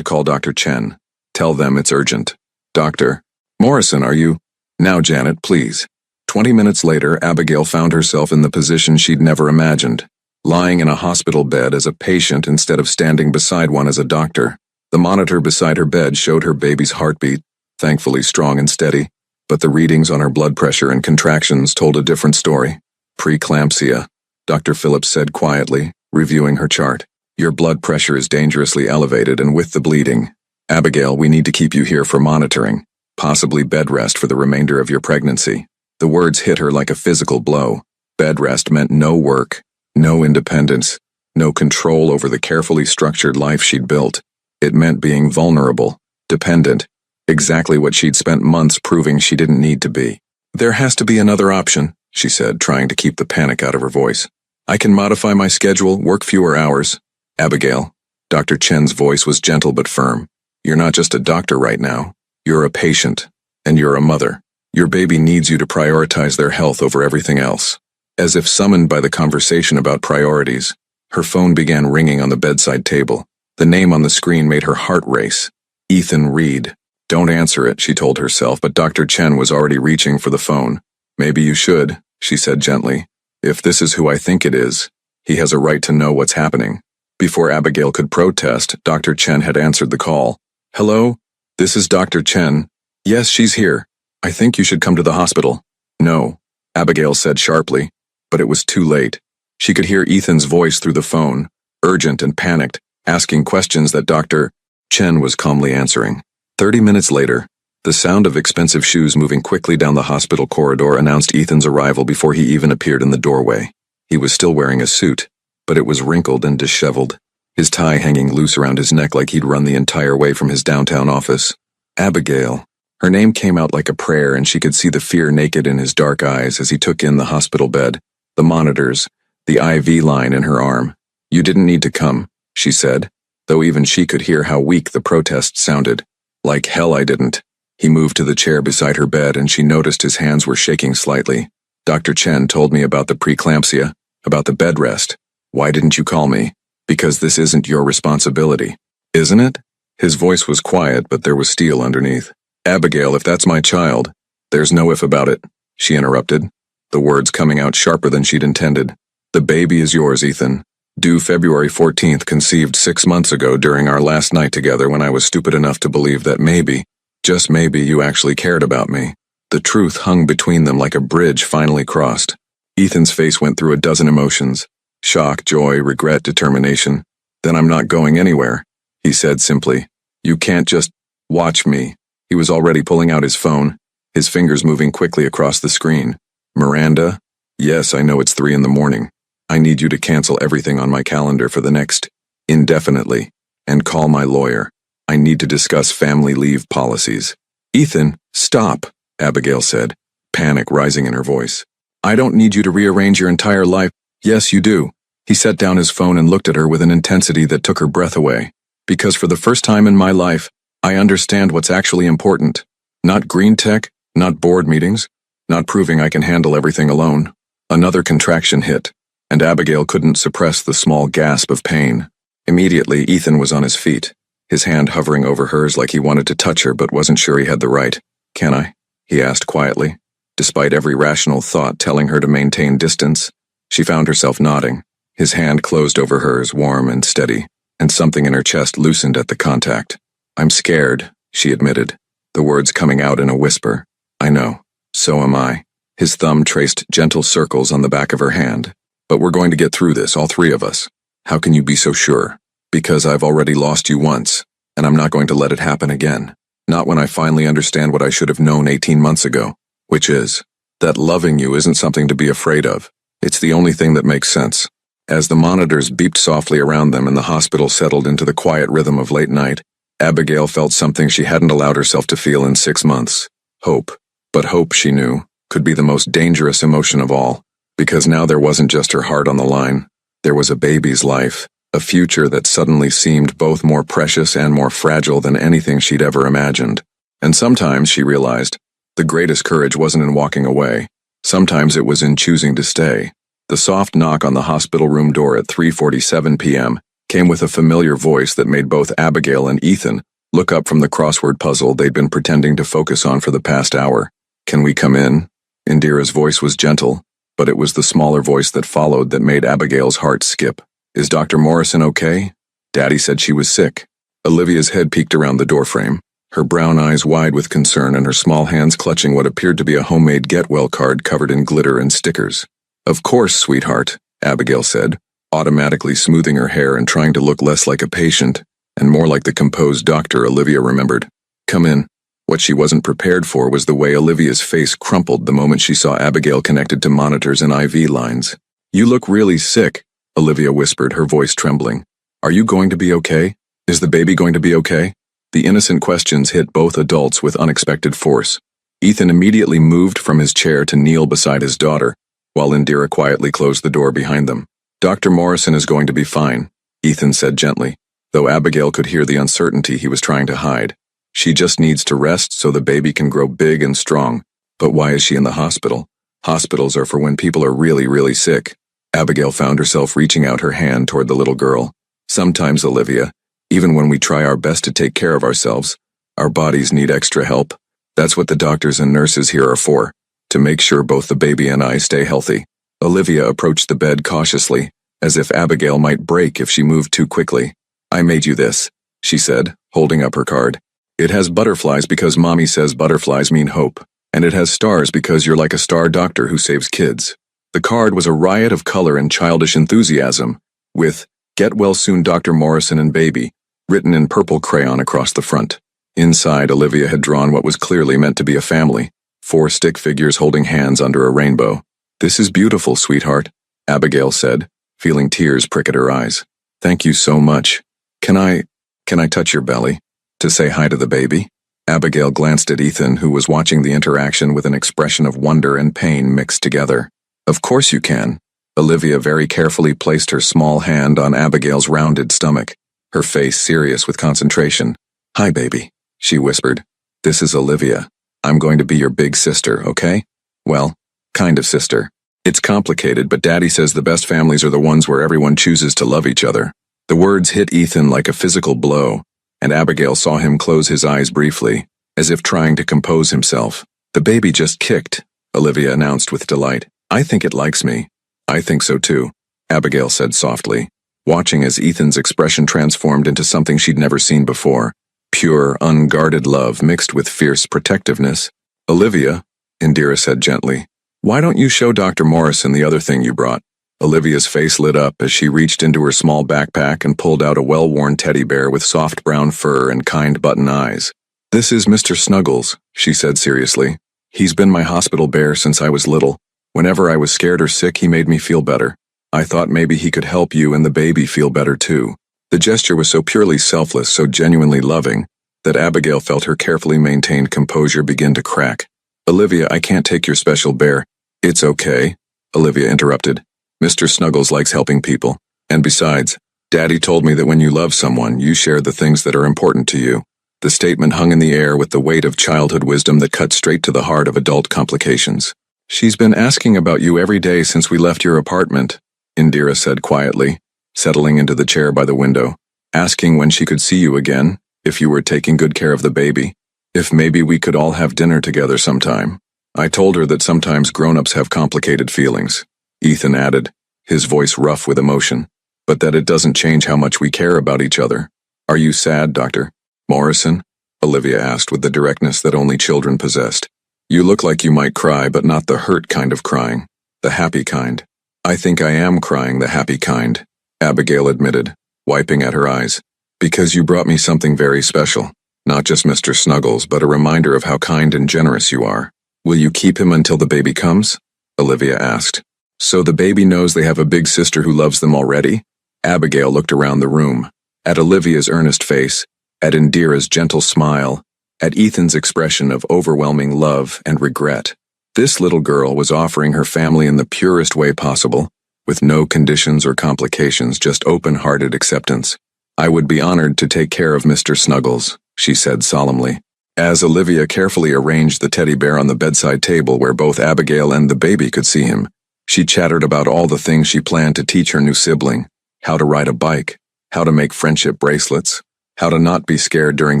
A: call Dr. Chen. Tell them it's urgent." "Dr. Morrison, are you?" "Now, Janet, please." 20 minutes later, Abigail found herself in the position she'd never imagined, lying in a hospital bed as a patient instead of standing beside one as a doctor. The monitor beside her bed showed her baby's heartbeat, thankfully strong and steady, but the readings on her blood pressure and contractions told a different story. "Preeclampsia," Dr. Phillips said quietly, reviewing her chart. "Your blood pressure is dangerously elevated and with the bleeding. Abigail, we need to keep you here for monitoring, possibly bed rest for the remainder of your pregnancy." The words hit her like a physical blow. Bed rest meant no work, no independence, no control over the carefully structured life she'd built. It meant being vulnerable, dependent, exactly what she'd spent months proving she didn't need to be. "There has to be another option," she said, trying to keep the panic out of her voice. "I can modify my schedule, work fewer hours." "Abigail," Dr. Chen's voice was gentle but firm. "You're not just a doctor right now. You're a patient, and you're a mother. Your baby needs you to prioritize their health over everything else." As if summoned by the conversation about priorities, her phone began ringing on the bedside table. The name on the screen made her heart race. Ethan Reed. "Don't answer it," she told herself, but Dr. Chen was already reaching for the phone. "Maybe you should," she said gently. "If this is who I think it is, he has a right to know what's happening." Before Abigail could protest, Dr. Chen had answered the call. "Hello? This is Dr. Chen." "Yes, she's here. I think you should come to the hospital." "No," Abigail said sharply, but it was too late. She could hear Ethan's voice through the phone, urgent and panicked, asking questions that Dr. Chen was calmly answering. 30 minutes later, the sound of expensive shoes moving quickly down the hospital corridor announced Ethan's arrival before he even appeared in the doorway. He was still wearing a suit, but it was wrinkled and disheveled, his tie hanging loose around his neck like he'd run the entire way from his downtown office. "Abigail." Her name came out like a prayer, and she could see the fear naked in his dark eyes as he took in the hospital bed, the monitors, the IV line in her arm. "You didn't need to come," she said, though even she could hear how weak the protest sounded. "Like hell I didn't." He moved to the chair beside her bed, and she noticed his hands were shaking slightly. "Dr. Chen told me about the preeclampsia, about the bed rest. Why didn't you call me?" "Because this isn't your responsibility." "Isn't it?" His voice was quiet, but there was steel underneath. "Abigail, if that's my child—" "There's no if about it," she interrupted, the words coming out sharper than she'd intended. "The baby is yours, Ethan. Due February 14th, conceived 6 months ago during our last night together when I was stupid enough to believe that maybe, just maybe, you actually cared about me." The truth hung between them like a bridge finally crossed. Ethan's face went through a dozen emotions: shock, joy, regret, determination. "Then I'm not going anywhere," he said simply. "You can't just watch me." He was already pulling out his phone, his fingers moving quickly across the screen. "Miranda? Yes, I know it's 3 in the morning. I need you to cancel everything on my calendar for the next indefinitely, and call my lawyer. I need to discuss family leave policies." "Ethan, stop," Abigail said, panic rising in her voice. "I don't need you to rearrange your entire life." "Yes, you do." He set down his phone and looked at her with an intensity that took her breath away. "Because for the first time in my life, I understand what's actually important. Not green tech, not board meetings, not proving I can handle everything alone." Another contraction hit, and Abigail couldn't suppress the small gasp of pain. Immediately, Ethan was on his feet, his hand hovering over hers like he wanted to touch her but wasn't sure he had the right. "Can I?" he asked quietly. Despite every rational thought telling her to maintain distance, she found herself nodding. His hand closed over hers, warm and steady, and something in her chest loosened at the contact. "I'm scared," she admitted, the words coming out in a whisper. "I know. So am I." His thumb traced gentle circles on the back of her hand. "But we're going to get through this, all three of us." "How can you be so sure?" "Because I've already lost you once, and I'm not going to let it happen again. Not when I finally understand what I should have known 18 months ago, which is that loving you isn't something to be afraid of. It's the only thing that makes sense." As the monitors beeped softly around them and the hospital settled into the quiet rhythm of late night, Abigail felt something she hadn't allowed herself to feel in 6 months. Hope. But hope, she knew, could be the most dangerous emotion of all, because now there wasn't just her heart on the line. There was a baby's life, a future that suddenly seemed both more precious and more fragile than anything she'd ever imagined. And sometimes, she realized, the greatest courage wasn't in walking away. Sometimes it was in choosing to stay. The soft knock on the hospital room door at 3:47 p.m. came with a familiar voice that made both Abigail and Ethan look up from the crossword puzzle they'd been pretending to focus on for the past hour. "Can we come in?" Indira's voice was gentle, but it was the smaller voice that followed that made Abigail's heart skip. "Is Dr. Morrison okay? Daddy said she was sick." Olivia's head peeked around the doorframe, her brown eyes wide with concern and her small hands clutching what appeared to be a homemade get-well card covered in glitter and stickers. "Of course, sweetheart," Abigail said, automatically smoothing her hair and trying to look less like a patient and more like the composed doctor Olivia remembered. "Come in." What she wasn't prepared for was the way Olivia's face crumpled the moment she saw Abigail connected to monitors and IV lines. "You look really sick," Olivia whispered, her voice trembling. "Are you going to be okay? Is the baby going to be okay?" The innocent questions hit both adults with unexpected force. Ethan immediately moved from his chair to kneel beside his daughter, while Indira quietly closed the door behind them. "Dr. Morrison is going to be fine," Ethan said gently, though Abigail could hear the uncertainty he was trying to hide. "She just needs to rest so the baby can grow big and strong." "But why is she in the hospital?" "Hospitals are for when people are really, really sick." Abigail found herself reaching out her hand toward the little girl. "Sometimes, Olivia, even when we try our best to take care of ourselves, our bodies need extra help. That's what the doctors and nurses here are for, to make sure both the baby and I stay healthy." Olivia approached the bed cautiously, as if Abigail might break if she moved too quickly. "I made you this," she said, holding up her card. "It has butterflies because Mommy says butterflies mean hope, and it has stars because you're like a star doctor who saves kids." The card was a riot of color and childish enthusiasm, with "Get well soon, Dr. Morrison and baby," written in purple crayon across the front. Inside, Olivia had drawn what was clearly meant to be a family, 4 stick figures holding hands under a rainbow. "This is beautiful, sweetheart," Abigail said, feeling tears prick at her eyes. "Thank you so much. Can I touch your belly? To say hi to the baby?" Abigail glanced at Ethan, who was watching the interaction with an expression of wonder and pain mixed together. "Of course you can." Olivia very carefully placed her small hand on Abigail's rounded stomach, her face serious with concentration. "Hi, baby," she whispered. "This is Olivia. I'm going to be your big sister, okay? Well, kind of sister. It's complicated, but Daddy says the best families are the ones where everyone chooses to love each other." The words hit Ethan like a physical blow, and Abigail saw him close his eyes briefly, as if trying to compose himself. "The baby just kicked," Olivia announced with delight. "I think it likes me." "I think so too," Abigail said softly, watching as Ethan's expression transformed into something she'd never seen before. Pure, unguarded love mixed with fierce protectiveness. "Olivia," Indira said gently, "why don't you show Dr. Morrison the other thing you brought?" Olivia's face lit up as she reached into her small backpack and pulled out a well-worn teddy bear with soft brown fur and kind button eyes. "This is Mr. Snuggles," she said seriously. "He's been my hospital bear since I was little. Whenever I was scared or sick, he made me feel better. I thought maybe he could help you and the baby feel better too." The gesture was so purely selfless, so genuinely loving, that Abigail felt her carefully maintained composure begin to crack. "Olivia, I can't take your special bear." "It's okay," Olivia interrupted. "Mr. Snuggles likes helping people. And besides, Daddy told me that when you love someone, you share the things that are important to you." The statement hung in the air with the weight of childhood wisdom that cut straight to the heart of adult complications. "She's been asking about you every day since we left your apartment," Indira said quietly, settling into the chair by the window. "Asking when she could see you again, if you were taking good care of the baby, if maybe we could all have dinner together sometime." I told her that sometimes grown-ups have complicated feelings, Ethan added, his voice rough with emotion, but that it doesn't change how much we care about each other. Are you sad, Dr. Morrison? Olivia asked with the directness that only children possessed. You look like you might cry, but not the hurt kind of crying. The happy kind. I think I am crying the happy kind, Abigail admitted, wiping at her eyes. Because you brought me something very special. Not just Mr. Snuggles, but a reminder of how kind and generous you are. Will you keep him until the baby comes? Olivia asked. So the baby knows they have a big sister who loves them already? Abigail looked around the room, at Olivia's earnest face, at Indira's gentle smile, at Ethan's expression of overwhelming love and regret. This little girl was offering her family in the purest way possible, with no conditions or complications, just open-hearted acceptance. I would be honored to take care of Mr. Snuggles, she said solemnly. As Olivia carefully arranged the teddy bear on the bedside table where both Abigail and the baby could see him, she chattered about all the things she planned to teach her new sibling: how to ride a bike, how to make friendship bracelets, how to not be scared during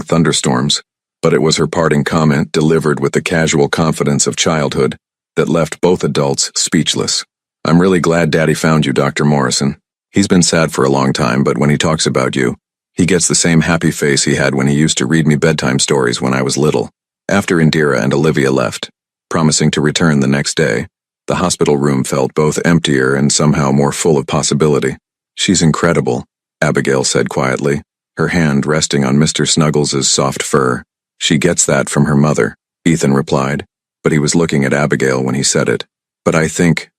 A: thunderstorms. But it was her parting comment, delivered with the casual confidence of childhood, that left both adults speechless. I'm really glad Daddy found you, Dr. Morrison. He's been sad for a long time, but when he talks about you, he gets the same happy face he had when he used to read me bedtime stories when I was little. After Indira and Olivia left, promising to return the next day, the hospital room felt both emptier and somehow more full of possibility. She's incredible, Abigail said quietly, her hand resting on Mr. Snuggles's soft fur. She gets that from her mother, Ethan replied, but he was looking at Abigail when he said it. But I think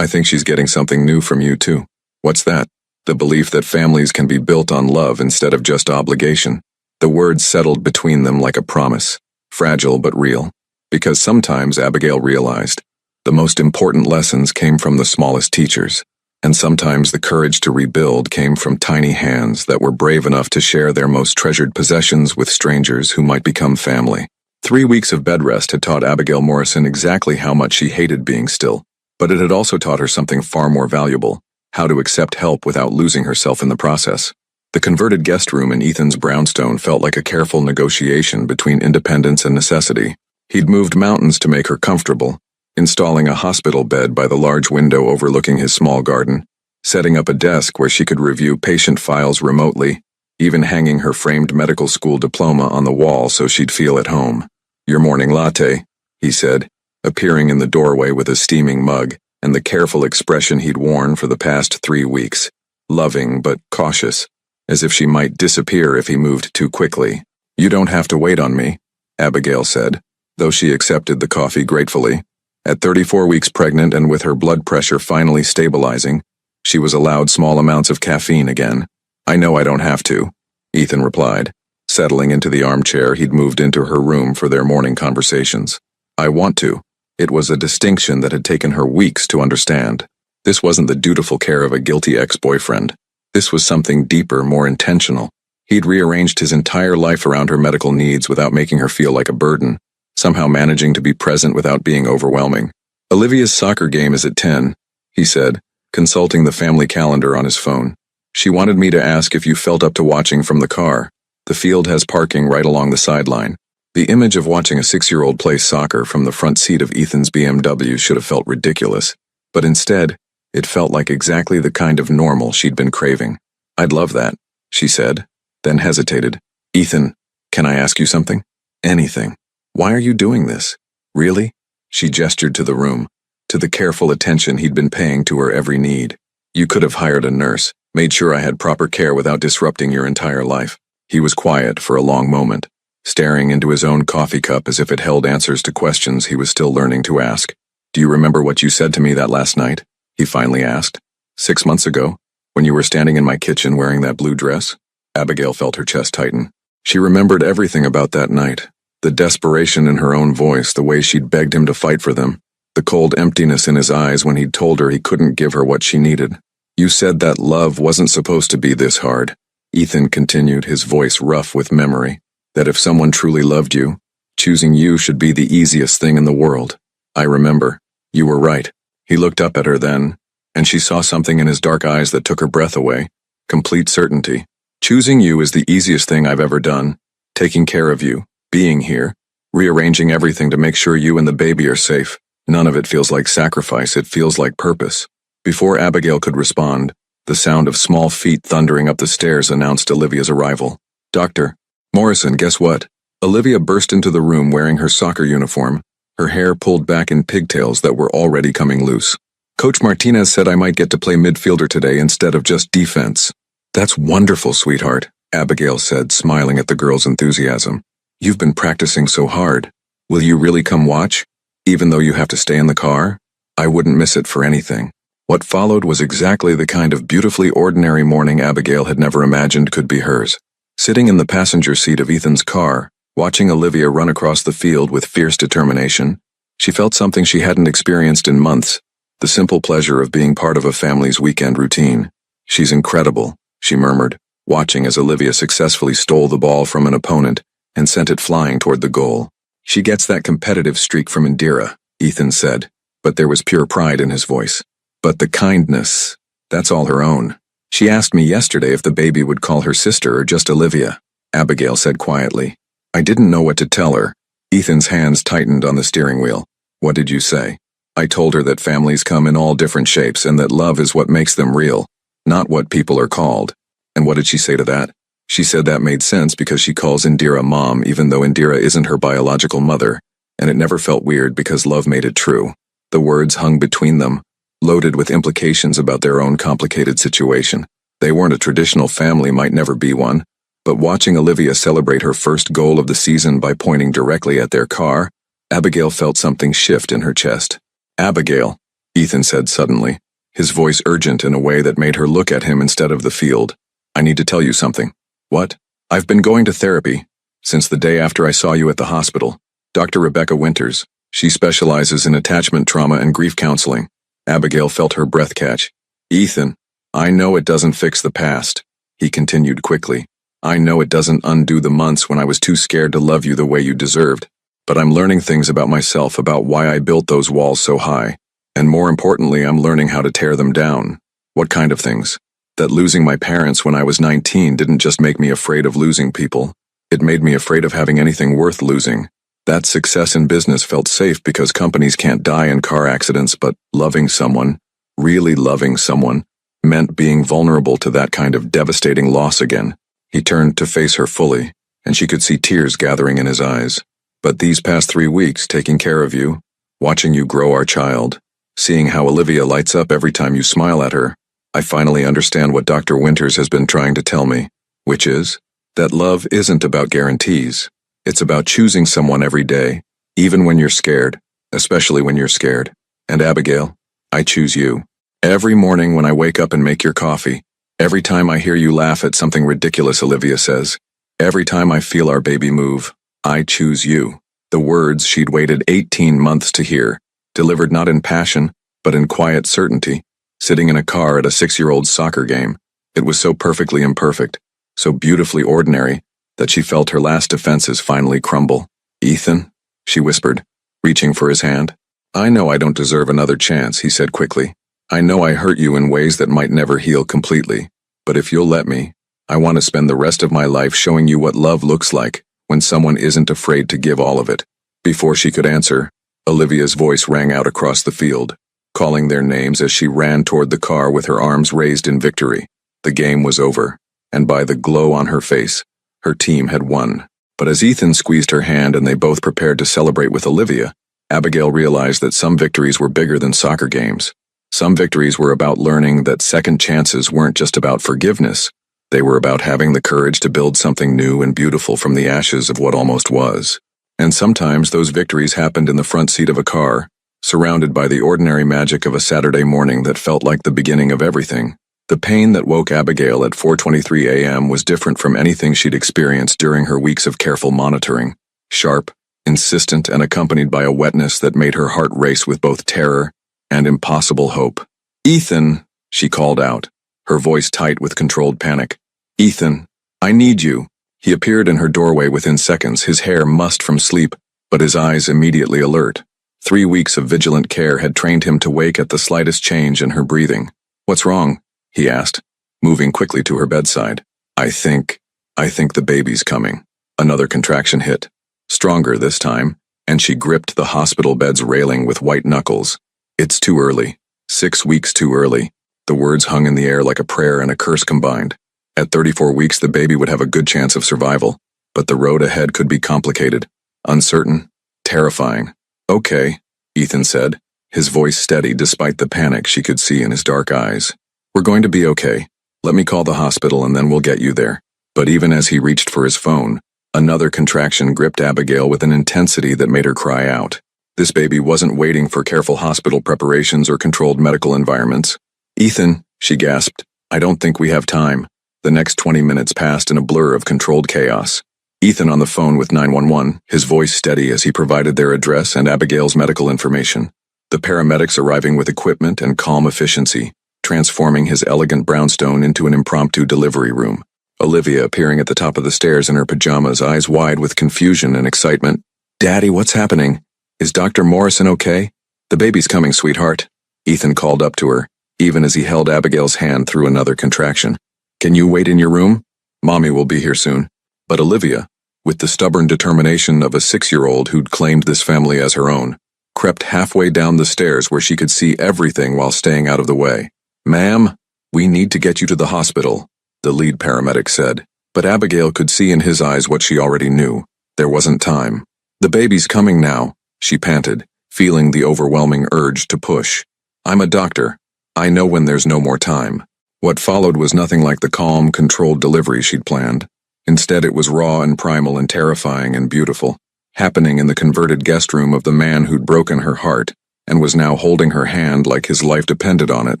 A: she's getting something new from you too. What's that? The belief that families can be built on love instead of just obligation. The words settled between them like a promise, fragile but real, because sometimes, Abigail realized, the most important lessons came from the smallest teachers, and sometimes the courage to rebuild came from tiny hands that were brave enough to share their most treasured possessions with strangers who might become family. 3 weeks of bed rest had taught Abigail Morrison exactly how much she hated being still, but it had also taught her something far more valuable: how to accept help without losing herself in the process. The converted guest room in Ethan's brownstone felt like a careful negotiation between independence and necessity. He'd moved mountains to make her comfortable, installing a hospital bed by the large window overlooking his small garden, setting up a desk where she could review patient files remotely, even hanging her framed medical school diploma on the wall so she'd feel at home. Your morning latte, he said, appearing in the doorway with a steaming mug and the careful expression he'd worn for the past 3 weeks, loving but cautious, as if she might disappear if he moved too quickly. You don't have to wait on me, Abigail said, though she accepted the coffee gratefully. At 34 weeks pregnant and with her blood pressure finally stabilizing, she was allowed small amounts of caffeine again. I know I don't have to, Ethan replied, settling into the armchair he'd moved into her room for their morning conversations. I want to. It was a distinction that had taken her weeks to understand. This wasn't the dutiful care of a guilty ex-boyfriend. This was something deeper, more intentional. He'd rearranged his entire life around her medical needs without making her feel like a burden, somehow managing to be present without being overwhelming. Olivia's soccer game is at 10, he said, consulting the family calendar on his phone. She wanted me to ask if you felt up to watching from the car. The field has parking right along the sideline. The image of watching a 6-year-old play soccer from the front seat of Ethan's BMW should have felt ridiculous, but instead, it felt like exactly the kind of normal she'd been craving. I'd love that, she said, then hesitated. Ethan, can I ask you something? Anything. Why are you doing this? Really? She gestured to the room, to the careful attention he'd been paying to her every need. You could have hired a nurse, made sure I had proper care without disrupting your entire life. He was quiet for a long moment, staring into his own coffee cup as if it held answers to questions he was still learning to ask. Do you remember what you said to me that last night? He finally asked. 6 months ago, when you were standing in my kitchen wearing that blue dress? Abigail felt her chest tighten. She remembered everything about that night. The desperation in her own voice, the way she'd begged him to fight for them, the cold emptiness in his eyes when he'd told her he couldn't give her what she needed. You said that love wasn't supposed to be this hard, Ethan continued, his voice rough with memory, that if someone truly loved you, choosing you should be the easiest thing in the world. I remember. You were right. He looked up at her then, and she saw something in his dark eyes that took her breath away. Complete certainty. Choosing you is the easiest thing I've ever done. Taking care of you, being here, rearranging everything to make sure you and the baby are safe. None of it feels like sacrifice, it feels like purpose. Before Abigail could respond, the sound of small feet thundering up the stairs announced Olivia's arrival. Dr. Morrison, guess what? Olivia burst into the room wearing her soccer uniform, her hair pulled back in pigtails that were already coming loose. Coach Martinez said I might get to play midfielder today instead of just defense. That's wonderful, sweetheart, Abigail said, smiling at the girl's enthusiasm. You've been practicing so hard. Will you really come watch? Even though you have to stay in the car? I wouldn't miss it for anything. What followed was exactly the kind of beautifully ordinary morning Abigail had never imagined could be hers. Sitting in the passenger seat of Ethan's car, watching Olivia run across the field with fierce determination, she felt something she hadn't experienced in months, the simple pleasure of being part of a family's weekend routine. She's incredible, she murmured, watching as Olivia successfully stole the ball from an opponent and sent it flying toward the goal. She gets that competitive streak from Indira, Ethan said, but there was pure pride in his voice. But the kindness, that's all her own. She asked me yesterday if the baby would call her sister or just Olivia, Abigail said quietly. I didn't know what to tell her. Ethan's hands tightened on the steering wheel. What did you say? I told her that families come in all different shapes and that love is what makes them real, not what people are called. And what did she say to that? She said that made sense because she calls Indira mom even though Indira isn't her biological mother, and it never felt weird because love made it true. The words hung between them, loaded with implications about their own complicated situation. They weren't a traditional family, might never be one, but watching Olivia celebrate her first goal of the season by pointing directly at their car, Abigail felt something shift in her chest. Abigail, Ethan said suddenly, his voice urgent in a way that made her look at him instead of the field. I need to tell you something. What? I've been going to therapy since the day after I saw you at the hospital. Dr. Rebecca Winters. She specializes in attachment trauma and grief counseling. Abigail felt her breath catch. Ethan, I know it doesn't fix the past, he continued quickly. I know it doesn't undo the months when I was too scared to love you the way you deserved. But I'm learning things about myself, about why I built those walls so high. And more importantly, I'm learning how to tear them down. What kind of things? That losing my parents when I was 19 didn't just make me afraid of losing people. It made me afraid of having anything worth losing. That success in business felt safe because companies can't die in car accidents, but loving someone, really loving someone, meant being vulnerable to that kind of devastating loss again. He turned to face her fully, and she could see tears gathering in his eyes. But these past 3 weeks, taking care of you, watching you grow our child, seeing how Olivia lights up every time you smile at her, I finally understand what Dr. Winters has been trying to tell me, which is that love isn't about guarantees. It's about choosing someone every day, even when you're scared, especially when you're scared. And Abigail, I choose you. Every morning when I wake up and make your coffee, every time I hear you laugh at something ridiculous Olivia says, every time I feel our baby move, I choose you. The words she'd waited 18 months to hear, delivered not in passion, but in quiet certainty, sitting in a car at a 6-year-old's soccer game. It was so perfectly imperfect, so beautifully ordinary, that she felt her last defenses finally crumble. Ethan, she whispered, reaching for his hand. I know I don't deserve another chance, he said quickly. I know I hurt you in ways that might never heal completely, but if you'll let me, I want to spend the rest of my life showing you what love looks like when someone isn't afraid to give all of it. Before she could answer, Olivia's voice rang out across the field, calling their names as she ran toward the car with her arms raised in victory. The game was over, and by the glow on her face, her team had won. But as Ethan squeezed her hand and they both prepared to celebrate with Olivia, Abigail realized that some victories were bigger than soccer games. Some victories were about learning that second chances weren't just about forgiveness. They were about having the courage to build something new and beautiful from the ashes of what almost was. And sometimes those victories happened in the front seat of a car, surrounded by the ordinary magic of a Saturday morning that felt like the beginning of everything. The pain that woke Abigail at 4:23 a.m. was different from anything she'd experienced during her weeks of careful monitoring. Sharp, insistent, and accompanied by a wetness that made her heart race with both terror and impossible hope. Ethan, she called out, her voice tight with controlled panic. Ethan, I need you. He appeared in her doorway within seconds, his hair mussed from sleep, but his eyes immediately alert. 3 weeks of vigilant care had trained him to wake at the slightest change in her breathing. What's wrong? He asked, moving quickly to her bedside. I think the baby's coming. Another contraction hit. Stronger this time, and she gripped the hospital bed's railing with white knuckles. It's too early. 6 weeks too early. The words hung in the air like a prayer and a curse combined. At 34 weeks, the baby would have a good chance of survival, but the road ahead could be complicated, uncertain, terrifying. Okay, Ethan said, his voice steady despite the panic she could see in his dark eyes. We're going to be okay. Let me call the hospital and then we'll get you there. But even as he reached for his phone, another contraction gripped Abigail with an intensity that made her cry out. This baby wasn't waiting for careful hospital preparations or controlled medical environments. Ethan, she gasped, I don't think we have time. The next 20 minutes passed in a blur of controlled chaos. Ethan on the phone with 911, his voice steady as he provided their address and Abigail's medical information. The paramedics arriving with equipment and calm efficiency, transforming his elegant brownstone into an impromptu delivery room. Olivia appearing at the top of the stairs in her pajamas, eyes wide with confusion and excitement. Daddy, what's happening? Is Dr. Morrison okay? The baby's coming, sweetheart. Ethan called up to her, even as he held Abigail's hand through another contraction. Can you wait in your room? Mommy will be here soon. But Olivia, with the stubborn determination of a 6-year-old who'd claimed this family as her own, crept halfway down the stairs where she could see everything while staying out of the way. Ma'am, we need to get you to the hospital, the lead paramedic said, but Abigail could see in his eyes what she already knew. There wasn't time. The baby's coming now, she panted, feeling the overwhelming urge to push. I'm a doctor. I know when there's no more time. What followed was nothing like the calm, controlled delivery she'd planned. Instead, it was raw and primal and terrifying and beautiful, happening in the converted guest room of the man who'd broken her heart and was now holding her hand like his life depended on it.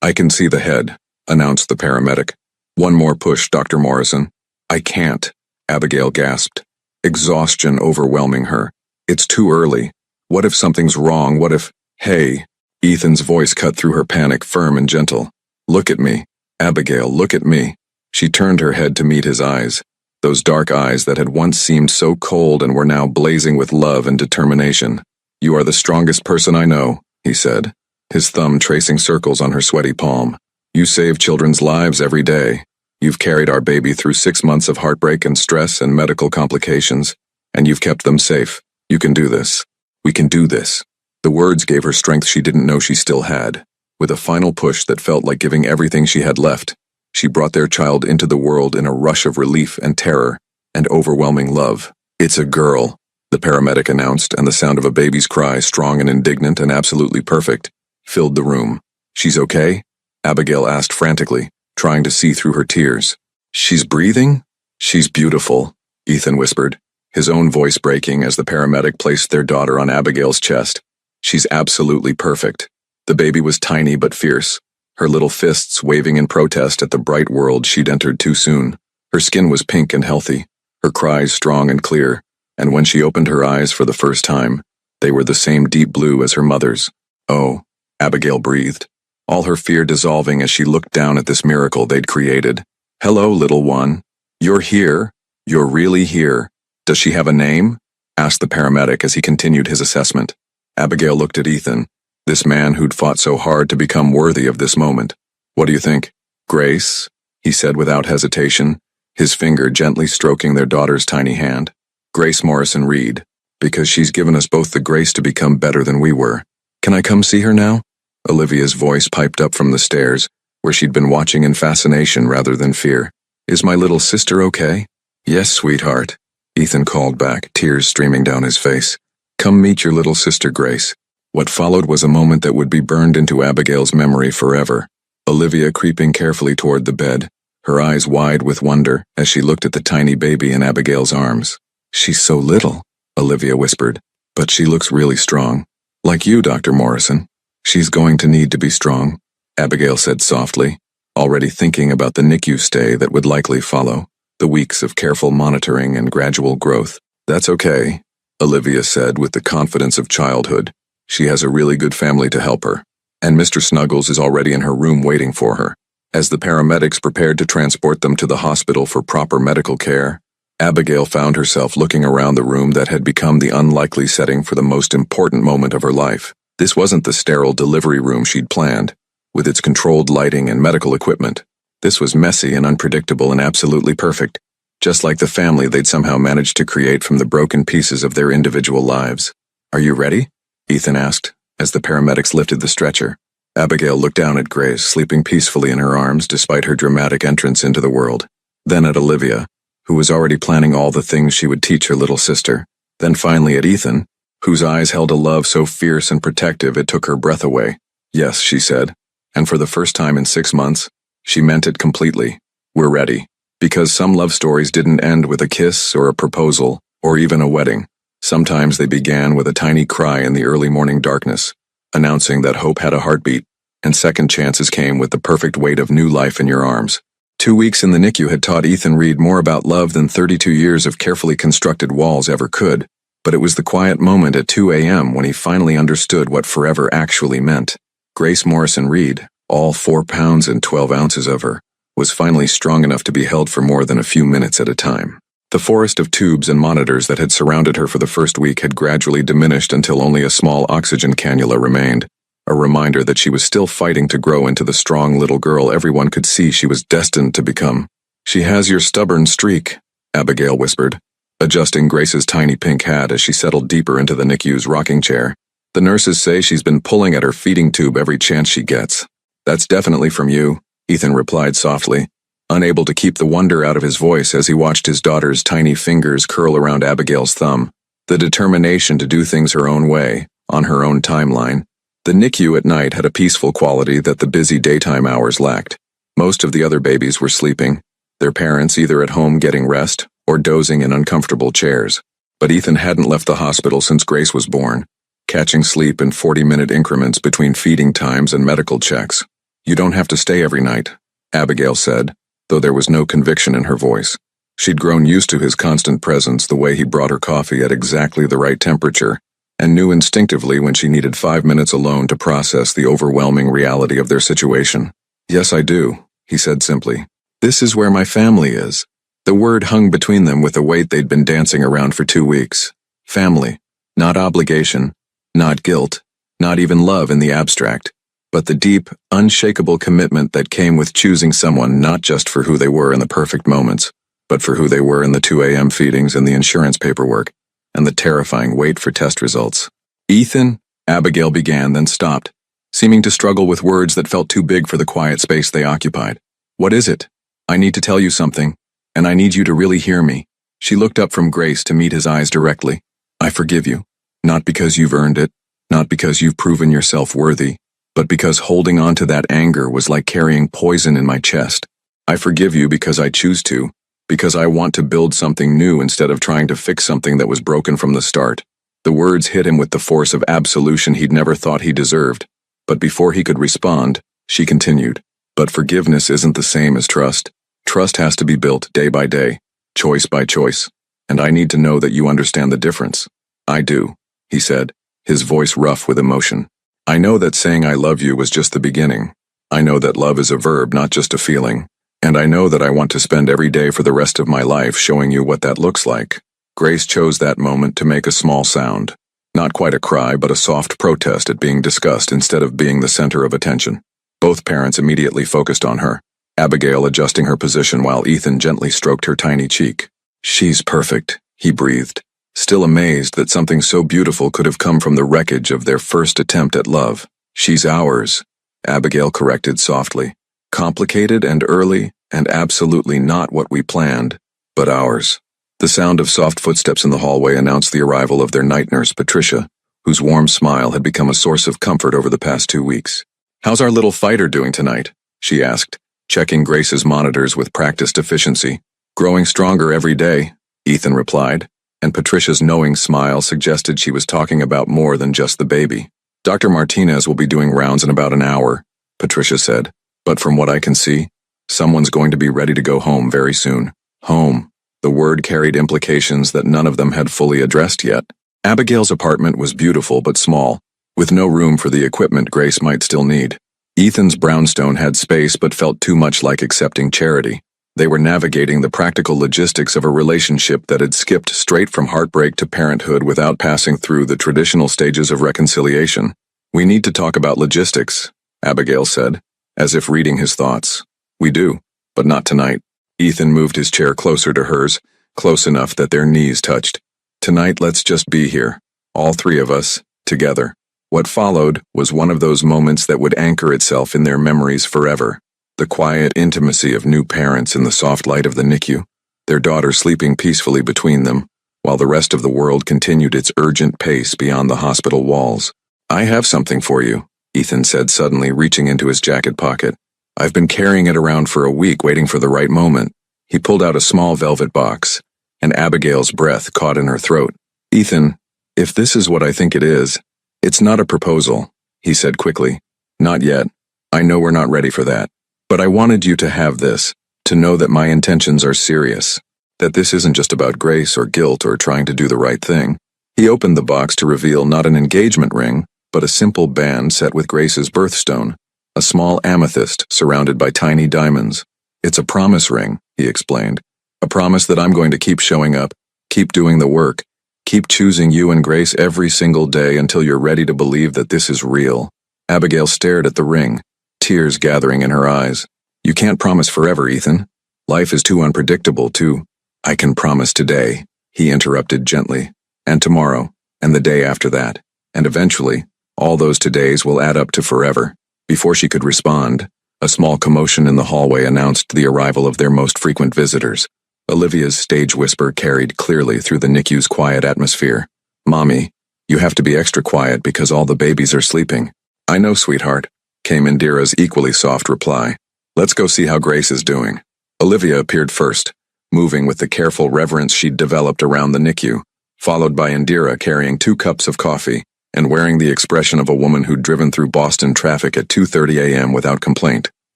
A: I can see the head, announced the paramedic. One more push, Dr. Morrison. I can't, Abigail gasped, exhaustion overwhelming her. It's too early. What if something's wrong? What if... Hey, Ethan's voice cut through her panic, firm and gentle. Look at me. Abigail, look at me. She turned her head to meet his eyes, those dark eyes that had once seemed so cold and were now blazing with love and determination. You are the strongest person I know, he said, his thumb tracing circles on her sweaty palm. You save children's lives every day. You've carried our baby through 6 months of heartbreak and stress and medical complications, and you've kept them safe. You can do this. We can do this. The words gave her strength she didn't know she still had. With a final push that felt like giving everything she had left, she brought their child into the world in a rush of relief and terror and overwhelming love. It's a girl, the paramedic announced, and the sound of a baby's cry, strong and indignant and absolutely perfect, filled the room. She's okay? Abigail asked frantically, trying to see through her tears. She's breathing? She's beautiful, Ethan whispered, his own voice breaking as the paramedic placed their daughter on Abigail's chest. She's absolutely perfect. The baby was tiny but fierce, her little fists waving in protest at the bright world she'd entered too soon. Her skin was pink and healthy, her cries strong and clear, and when she opened her eyes for the first time, they were the same deep blue as her mother's. Oh, Abigail breathed, all her fear dissolving as she looked down at this miracle they'd created. Hello, little one. You're here? You're really here. Does she have a name? Asked the paramedic as he continued his assessment. Abigail looked at Ethan, this man who'd fought so hard to become worthy of this moment. What do you think? Grace, he said without hesitation, his finger gently stroking their daughter's tiny hand. Grace Morrison Reed, because she's given us both the grace to become better than we were. Can I come see her now? Olivia's voice piped up from the stairs, where she'd been watching in fascination rather than fear. Is my little sister okay? Yes, sweetheart, Ethan called back, tears streaming down his face. Come meet your little sister, Grace. What followed was a moment that would be burned into Abigail's memory forever. Olivia creeping carefully toward the bed, her eyes wide with wonder as she looked at the tiny baby in Abigail's arms. She's so little, Olivia whispered, but she looks really strong. Like you, Dr. Morrison. She's going to need to be strong, Abigail said softly, already thinking about the NICU stay that would likely follow, the weeks of careful monitoring and gradual growth. That's okay, Olivia said with the confidence of childhood. She has a really good family to help her, and Mr. Snuggles is already in her room waiting for her. As the paramedics prepared to transport them to the hospital for proper medical care, Abigail found herself looking around the room that had become the unlikely setting for the most important moment of her life. This wasn't the sterile delivery room she'd planned, with its controlled lighting and medical equipment. This was messy and unpredictable and absolutely perfect, just like the family they'd somehow managed to create from the broken pieces of their individual lives. "Are you ready?" Ethan asked, as the paramedics lifted the stretcher. Abigail looked down at Grace, sleeping peacefully in her arms despite her dramatic entrance into the world. Then at Olivia, who was already planning all the things she would teach her little sister. Then finally at Ethan, whose eyes held a love so fierce and protective it took her breath away. "Yes," she said, and for the first time in 6 months, she meant it completely. "We're ready." Because some love stories didn't end with a kiss or a proposal or even a wedding. Sometimes they began with a tiny cry in the early morning darkness, announcing that hope had a heartbeat, and second chances came with the perfect weight of new life in your arms. 2 weeks in the NICU had taught Ethan Reed more about love than 32 years of carefully constructed walls ever could, but it was the quiet moment at 2 a.m. when he finally understood what forever actually meant. Grace Morrison Reed, all 4 pounds and 12 ounces of her, was finally strong enough to be held for more than a few minutes at a time. The forest of tubes and monitors that had surrounded her for the first week had gradually diminished until only a small oxygen cannula remained, a reminder that she was still fighting to grow into the strong little girl everyone could see she was destined to become. "She has your stubborn streak," Abigail whispered, adjusting Grace's tiny pink hat as she settled deeper into the NICU's rocking chair. "The nurses say she's been pulling at her feeding tube every chance she gets." "That's definitely from you," Ethan replied softly, unable to keep the wonder out of his voice as he watched his daughter's tiny fingers curl around Abigail's thumb. The determination to do things her own way, on her own timeline. The NICU at night had a peaceful quality that the busy daytime hours lacked. Most of the other babies were sleeping, their parents either at home getting rest or dozing in uncomfortable chairs. But Ethan hadn't left the hospital since Grace was born, catching sleep in 40-minute increments between feeding times and medical checks. "You don't have to stay every night," Abigail said, though there was no conviction in her voice. She'd grown used to his constant presence, the way he brought her coffee at exactly the right temperature, and knew instinctively when she needed 5 minutes alone to process the overwhelming reality of their situation. "Yes, I do," he said simply. "This is where my family is." The word hung between them with the weight they'd been dancing around for 2 weeks. Family. Not obligation, not guilt, not even love in the abstract, but the deep, unshakable commitment that came with choosing someone not just for who they were in the perfect moments, but for who they were in the 2 a.m. feedings and the insurance paperwork, and the terrifying wait for test results. "Ethan," Abigail began, then stopped, seeming to struggle with words that felt too big for the quiet space they occupied. "What is it? I need to tell you something, and I need you to really hear me." She looked up from Grace to meet his eyes directly. "I forgive you, not because you've earned it, not because you've proven yourself worthy, but because holding on to that anger was like carrying poison in my chest. I forgive you because I choose to, because I want to build something new instead of trying to fix something that was broken from the start." The words hit him with the force of absolution he'd never thought he deserved, but before he could respond, she continued, "But forgiveness isn't the same as trust. Trust has to be built day by day, choice by choice, and I need to know that you understand the difference." "I do," he said, his voice rough with emotion. "I know that saying I love you was just the beginning. I know that love is a verb, not just a feeling. And I know that I want to spend every day for the rest of my life showing you what that looks like." Grace chose that moment to make a small sound. Not quite a cry, but a soft protest at being discussed instead of being the center of attention. Both parents immediately focused on her, Abigail adjusting her position while Ethan gently stroked her tiny cheek. "She's perfect," he breathed, still amazed that something so beautiful could have come from the wreckage of their first attempt at love. "She's ours," Abigail corrected softly. "Complicated and early, and absolutely not what we planned, but ours." The sound of soft footsteps in the hallway announced the arrival of their night nurse, Patricia, whose warm smile had become a source of comfort over the past 2 weeks. "How's our little fighter doing tonight?" she asked, checking Grace's monitors with practiced efficiency. "Growing stronger every day," Ethan replied, and Patricia's knowing smile suggested she was talking about more than just the baby. "Dr. Martinez will be doing rounds in about an hour," Patricia said, "but from what I can see, someone's going to be ready to go home very soon." Home. The word carried implications that none of them had fully addressed yet. Abigail's apartment was beautiful but small, with no room for the equipment Grace might still need. Ethan's brownstone had space but felt too much like accepting charity. They were navigating the practical logistics of a relationship that had skipped straight from heartbreak to parenthood without passing through the traditional stages of reconciliation. "We need to talk about logistics," Abigail said, as if reading his thoughts. "We do, but not tonight." Ethan moved his chair closer to hers, close enough that their knees touched. "Tonight let's just be here. All three of us, together. What followed was one of those moments that would anchor itself in their memories forever. The quiet intimacy of new parents in the soft light of the NICU, their daughter sleeping peacefully between them, while the rest of the world continued its urgent pace beyond the hospital walls. "I have something for you," Ethan said suddenly, reaching into his jacket pocket. "I've been carrying it around for a week, waiting for the right moment." He pulled out a small velvet box, and Abigail's breath caught in her throat. "Ethan, if this is what I think it is, it's not a proposal," he said quickly. "Not yet. I know we're not ready for that. But I wanted you to have this, to know that my intentions are serious. That this isn't just about grace or guilt or trying to do the right thing." He opened the box to reveal not an engagement ring, but a simple band set with Grace's birthstone, a small amethyst surrounded by tiny diamonds. "It's a promise ring," he explained. "A promise that I'm going to keep showing up, keep doing the work, keep choosing you and Grace every single day until you're ready to believe that this is real." Abigail stared at the ring, tears gathering in her eyes. "You can't promise forever, Ethan. Life is too unpredictable to—" "I can promise today," he interrupted gently, "and tomorrow, and the day after that, and eventually, all those todays will add up to forever." Before she could respond, a small commotion in the hallway announced the arrival of their most frequent visitors. Olivia's stage whisper carried clearly through the NICU's quiet atmosphere. "Mommy, you have to be extra quiet because all the babies are sleeping." "I know, sweetheart," came Indira's equally soft reply. "Let's go see how Grace is doing." Olivia appeared first, moving with the careful reverence she'd developed around the NICU, followed by Indira carrying 2 cups of coffee and wearing the expression of a woman who'd driven through Boston traffic at 2:30 a.m. without complaint.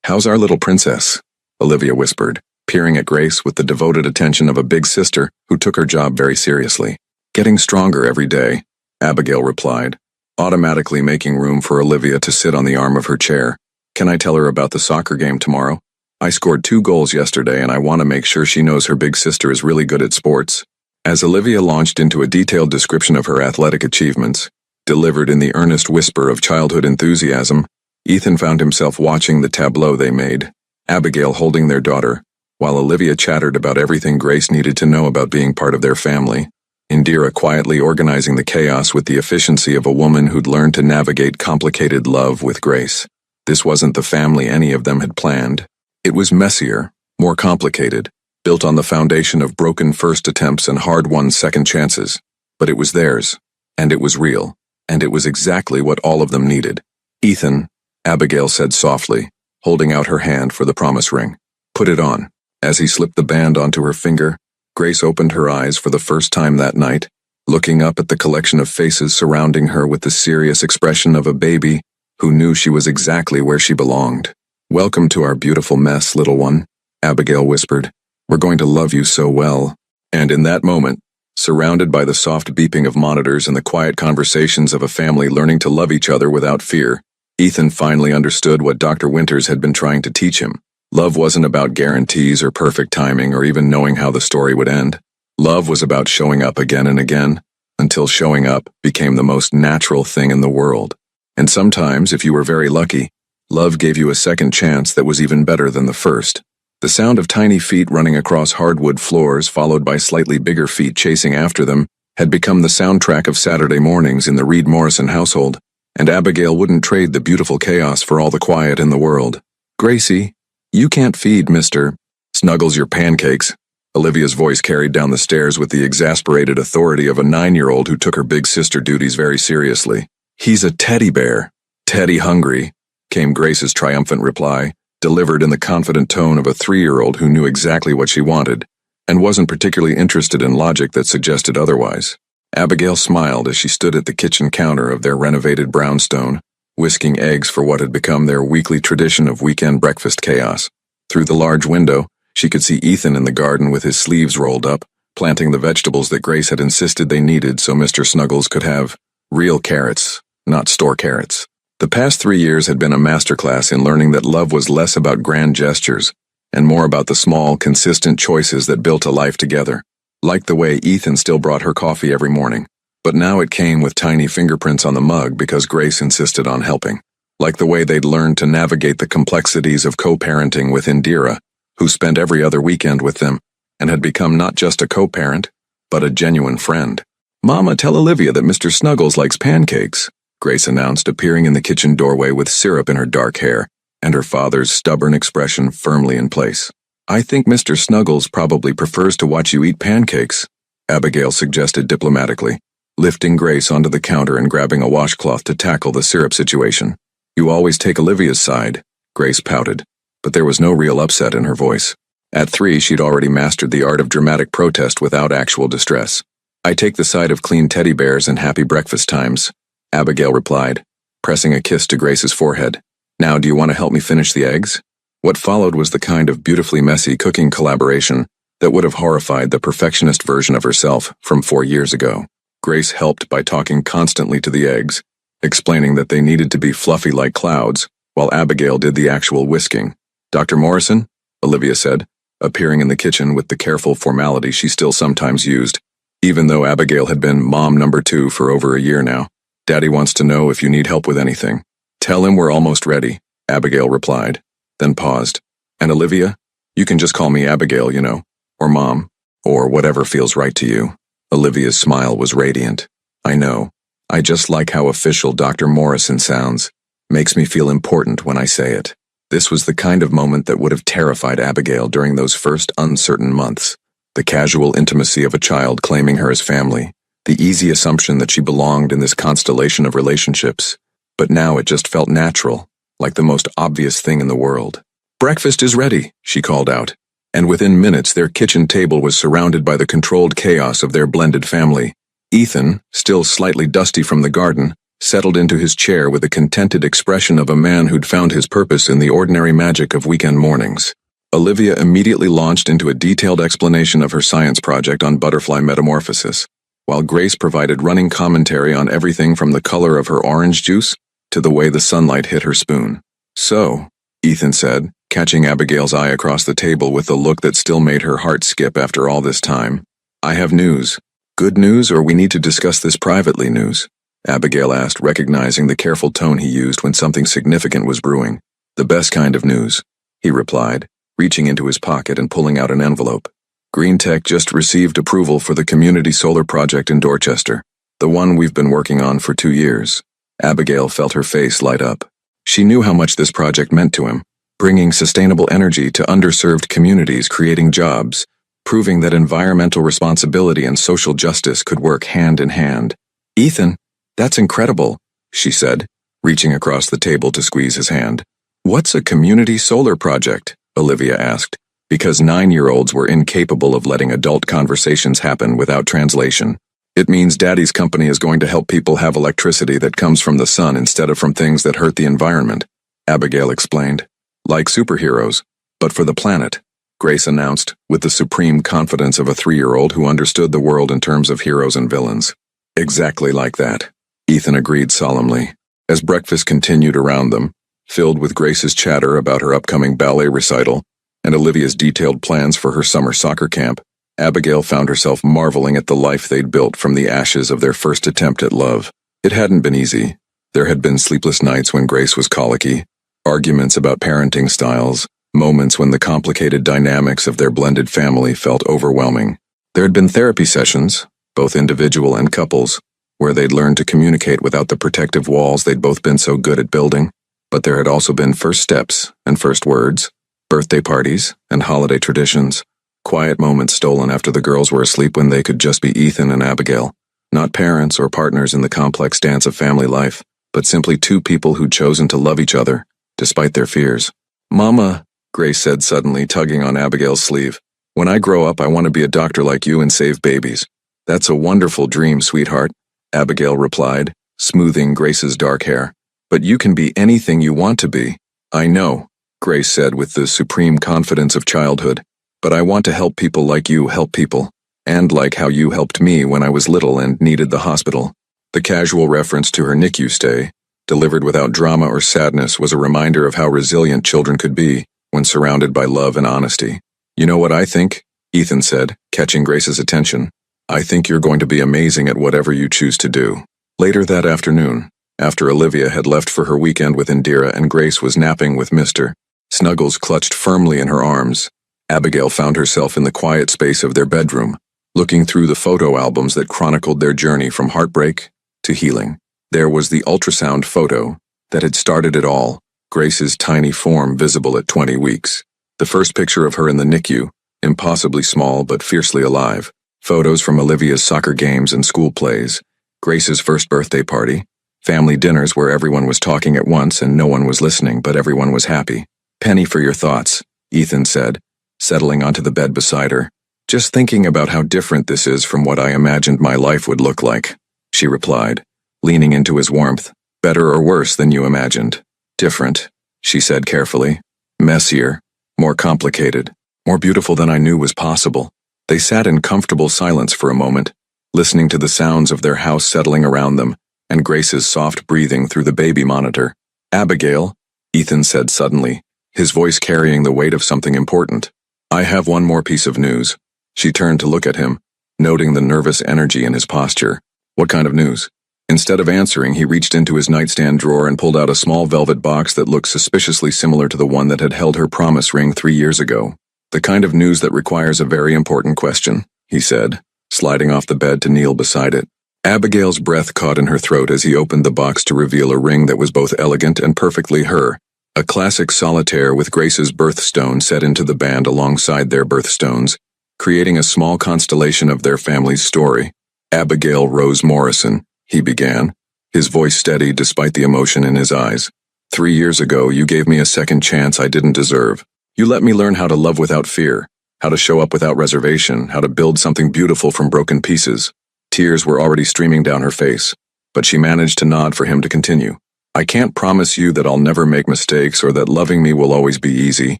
A: "How's our little princess?" Olivia whispered, peering at Grace with the devoted attention of a big sister who took her job very seriously. "Getting stronger every day," Abigail replied, automatically making room for Olivia to sit on the arm of her chair. "Can I tell her about the soccer game tomorrow? I scored 2 goals yesterday and I want to make sure she knows her big sister is really good at sports." As Olivia launched into a detailed description of her athletic achievements, delivered in the earnest whisper of childhood enthusiasm, Ethan found himself watching the tableau they made, Abigail holding their daughter, while Olivia chattered about everything Grace needed to know about being part of their family, Indira quietly organizing the chaos with the efficiency of a woman who'd learned to navigate complicated love with grace. This wasn't the family any of them had planned. It was messier, more complicated, built on the foundation of broken first attempts and hard-won second chances. But it was theirs, and it was real, and it was exactly what all of them needed. "Ethan," Abigail said softly, holding out her hand for the promise ring. "Put it on." As he slipped the band onto her finger, Grace opened her eyes for the first time that night, looking up at the collection of faces surrounding her with the serious expression of a baby who knew she was exactly where she belonged. "Welcome to our beautiful mess, little one," Abigail whispered. "We're going to love you so well." And in that moment, surrounded by the soft beeping of monitors and the quiet conversations of a family learning to love each other without fear, Ethan finally understood what Dr. Winters had been trying to teach him. Love wasn't about guarantees or perfect timing or even knowing how the story would end. Love was about showing up again and again, until showing up became the most natural thing in the world. And sometimes, if you were very lucky, love gave you a second chance that was even better than the first. The sound of tiny feet running across hardwood floors, followed by slightly bigger feet chasing after them, had become the soundtrack of Saturday mornings in the Reed Morrison household, and Abigail wouldn't trade the beautiful chaos for all the quiet in the world. "Gracie, you can't feed Mr. Snuggles your pancakes." Olivia's voice carried down the stairs with the exasperated authority of a 9-year-old who took her big sister duties very seriously. "He's a teddy bear." "Teddy hungry," came Grace's triumphant reply, delivered in the confident tone of a 3-year-old who knew exactly what she wanted, and wasn't particularly interested in logic that suggested otherwise. Abigail smiled as she stood at the kitchen counter of their renovated brownstone, whisking eggs for what had become their weekly tradition of weekend breakfast chaos. Through the large window, she could see Ethan in the garden with his sleeves rolled up, planting the vegetables that Grace had insisted they needed so Mr. Snuggles could have real carrots, not store carrots. The past 3 years had been a masterclass in learning that love was less about grand gestures and more about the small, consistent choices that built a life together. Like the way Ethan still brought her coffee every morning, but now it came with tiny fingerprints on the mug because Grace insisted on helping. Like the way they'd learned to navigate the complexities of co-parenting with Indira, who spent every other weekend with them, and had become not just a co-parent, but a genuine friend. "Mama, tell Olivia that Mr. Snuggles likes pancakes," Grace announced, appearing in the kitchen doorway with syrup in her dark hair, and her father's stubborn expression firmly in place. "I think Mr. Snuggles probably prefers to watch you eat pancakes," Abigail suggested diplomatically, lifting Grace onto the counter and grabbing a washcloth to tackle the syrup situation. "You always take Olivia's side," Grace pouted, but there was no real upset in her voice. At 3, she'd already mastered the art of dramatic protest without actual distress. "I take the side of clean teddy bears and happy breakfast times," Abigail replied, pressing a kiss to Grace's forehead. "Now, do you want to help me finish the eggs?" What followed was the kind of beautifully messy cooking collaboration that would have horrified the perfectionist version of herself from 4 years ago. Grace helped by talking constantly to the eggs, explaining that they needed to be fluffy like clouds, while Abigail did the actual whisking. "Dr. Morrison?" Olivia said, appearing in the kitchen with the careful formality she still sometimes used, even though Abigail had been mom number 2 for over a year now. "Daddy wants to know if you need help with anything." "Tell him we're almost ready," Abigail replied, then paused. "And Olivia, you can just call me Abigail, you know, or Mom, or whatever feels right to you." Olivia's smile was radiant. "I know. I just like how official Dr. Morrison sounds. Makes me feel important when I say it." This was the kind of moment that would have terrified Abigail during those first uncertain months. The casual intimacy of a child claiming her as family, the easy assumption that she belonged in this constellation of relationships. But now it just felt natural, like the most obvious thing in the world. "Breakfast is ready," she called out, and within minutes their kitchen table was surrounded by the controlled chaos of their blended family. Ethan, still slightly dusty from the garden, settled into his chair with a contented expression of a man who'd found his purpose in the ordinary magic of weekend mornings. Olivia immediately launched into a detailed explanation of her science project on butterfly metamorphosis, while Grace provided running commentary on everything from the color of her orange juice to the way the sunlight hit her spoon. "So," Ethan said, catching Abigail's eye across the table with a look that still made her heart skip after all this time, "I have news. Good news, or we need to discuss this privately news?" Abigail asked, recognizing the careful tone he used when something significant was brewing. "The best kind of news," he replied, reaching into his pocket and pulling out an envelope. "Green Tech just received approval for the community solar project in Dorchester, the one we've been working on for 2 years. Abigail felt her face light up. She knew how much this project meant to him, bringing sustainable energy to underserved communities, creating jobs, proving that environmental responsibility and social justice could work hand in hand. "Ethan, that's incredible," she said, reaching across the table to squeeze his hand. "What's a community solar project?" Olivia asked, because 9-year-olds were incapable of letting adult conversations happen without translation. "It means Daddy's company is going to help people have electricity that comes from the sun instead of from things that hurt the environment," Abigail explained. "Like superheroes, but for the planet," Grace announced, with the supreme confidence of a 3-year-old who understood the world in terms of heroes and villains. "Exactly like that," Ethan agreed solemnly. As breakfast continued around them, filled with Grace's chatter about her upcoming ballet recital and Olivia's detailed plans for her summer soccer camp, Abigail found herself marveling at the life they'd built from the ashes of their first attempt at love. It hadn't been easy. There had been sleepless nights when Grace was colicky, arguments about parenting styles, moments when the complicated dynamics of their blended family felt overwhelming. There had been therapy sessions, both individual and couples, where they'd learned to communicate without the protective walls they'd both been so good at building. But there had also been first steps and first words, birthday parties and holiday traditions, quiet moments stolen after the girls were asleep when they could just be Ethan and Abigail, not parents or partners in the complex dance of family life, but simply 2 people who'd chosen to love each other, despite their fears. "Mama," Grace said suddenly, tugging on Abigail's sleeve, "when I grow up I want to be a doctor like you and save babies." "That's a wonderful dream, sweetheart," Abigail replied, smoothing Grace's dark hair. "But you can be anything you want to be." "I know," Grace said with the supreme confidence of childhood, "but I want to help people like you help people, and like how you helped me when I was little and needed the hospital." The casual reference to her NICU stay, delivered without drama or sadness, was a reminder of how resilient children could be when surrounded by love and honesty. "You know what I think?" Ethan said, catching Grace's attention. "I think you're going to be amazing at whatever you choose to do." Later that afternoon, after Olivia had left for her weekend with Indira and Grace was napping with Mr. Snuggles clutched firmly in her arms, Abigail found herself in the quiet space of their bedroom, looking through the photo albums that chronicled their journey from heartbreak to healing. There was the ultrasound photo that had started it all, Grace's tiny form visible at 20 weeks. The first picture of her in the NICU, impossibly small but fiercely alive. Photos from Olivia's soccer games and school plays, Grace's first birthday party, family dinners where everyone was talking at once and no one was listening but everyone was happy. "Penny, for your thoughts," Ethan said, settling onto the bed beside her. "Just thinking about how different this is from what I imagined my life would look like," she replied, leaning into his warmth. "Better or worse than you imagined?" "Different," she said carefully. "Messier, more complicated, more beautiful than I knew was possible." They sat in comfortable silence for a moment, listening to the sounds of their house settling around them, and Grace's soft breathing through the baby monitor. "Abigail," Ethan said suddenly, his voice carrying the weight of something important. "I have one more piece of news." She turned to look at him, noting the nervous energy in his posture. "What kind of news?" Instead of answering, he reached into his nightstand drawer and pulled out a small velvet box that looked suspiciously similar to the one that had held her promise ring 3 years ago. "The kind of news that requires a very important question," he said, sliding off the bed to kneel beside it. Abigail's breath caught in her throat as he opened the box to reveal a ring that was both elegant and perfectly her. A classic solitaire with Grace's birthstone set into the band alongside their birthstones, creating a small constellation of their family's story. "Abigail Rose Morrison," he began, his voice steady despite the emotion in his eyes. "3 years ago, you gave me a second chance I didn't deserve. You let me learn how to love without fear, how to show up without reservation, how to build something beautiful from broken pieces." Tears were already streaming down her face, but she managed to nod for him to continue. "I can't promise you that I'll never make mistakes or that loving me will always be easy,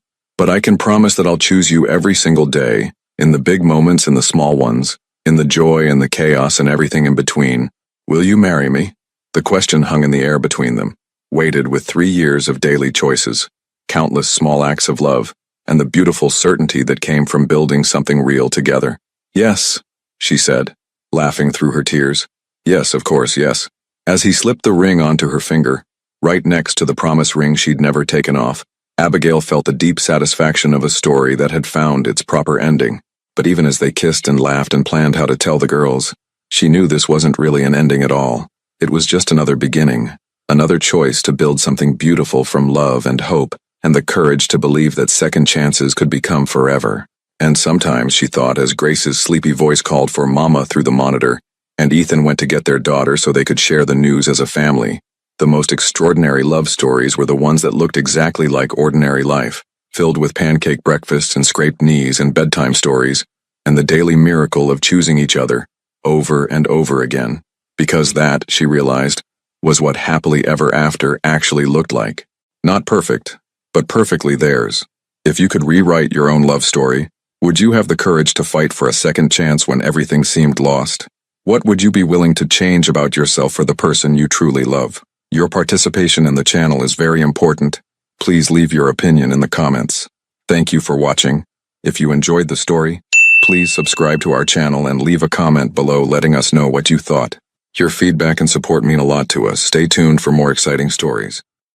A: but I can promise that I'll choose you every single day, in the big moments and the small ones, in the joy and the chaos and everything in between. Will you marry me?" The question hung in the air between them, weighted with 3 years of daily choices, countless small acts of love, and the beautiful certainty that came from building something real together. "Yes," she said, laughing through her tears. "Yes, of course, yes." As he slipped the ring onto her finger, right next to the promise ring she'd never taken off, Abigail felt the deep satisfaction of a story that had found its proper ending. But even as they kissed and laughed and planned how to tell the girls, she knew this wasn't really an ending at all. It was just another beginning, another choice to build something beautiful from love and hope, and the courage to believe that second chances could become forever. And sometimes, she thought, as Grace's sleepy voice called for Mama through the monitor, and Ethan went to get their daughter so they could share the news as a family, the most extraordinary love stories were the ones that looked exactly like ordinary life, filled with pancake breakfasts and scraped knees and bedtime stories, and the daily miracle of choosing each other, over and over again. Because that, she realized, was what happily ever after actually looked like. Not perfect, but perfectly theirs. If you could rewrite your own love story, would you have the courage to fight for a second chance when everything seemed lost? What would you be willing to change about yourself for the person you truly love? Your participation in the channel is very important. Please leave your opinion in the comments. Thank you for watching. If you enjoyed the story, please subscribe to our channel and leave a comment below letting us know what you thought. Your feedback and support mean a lot to us. Stay tuned for more exciting stories.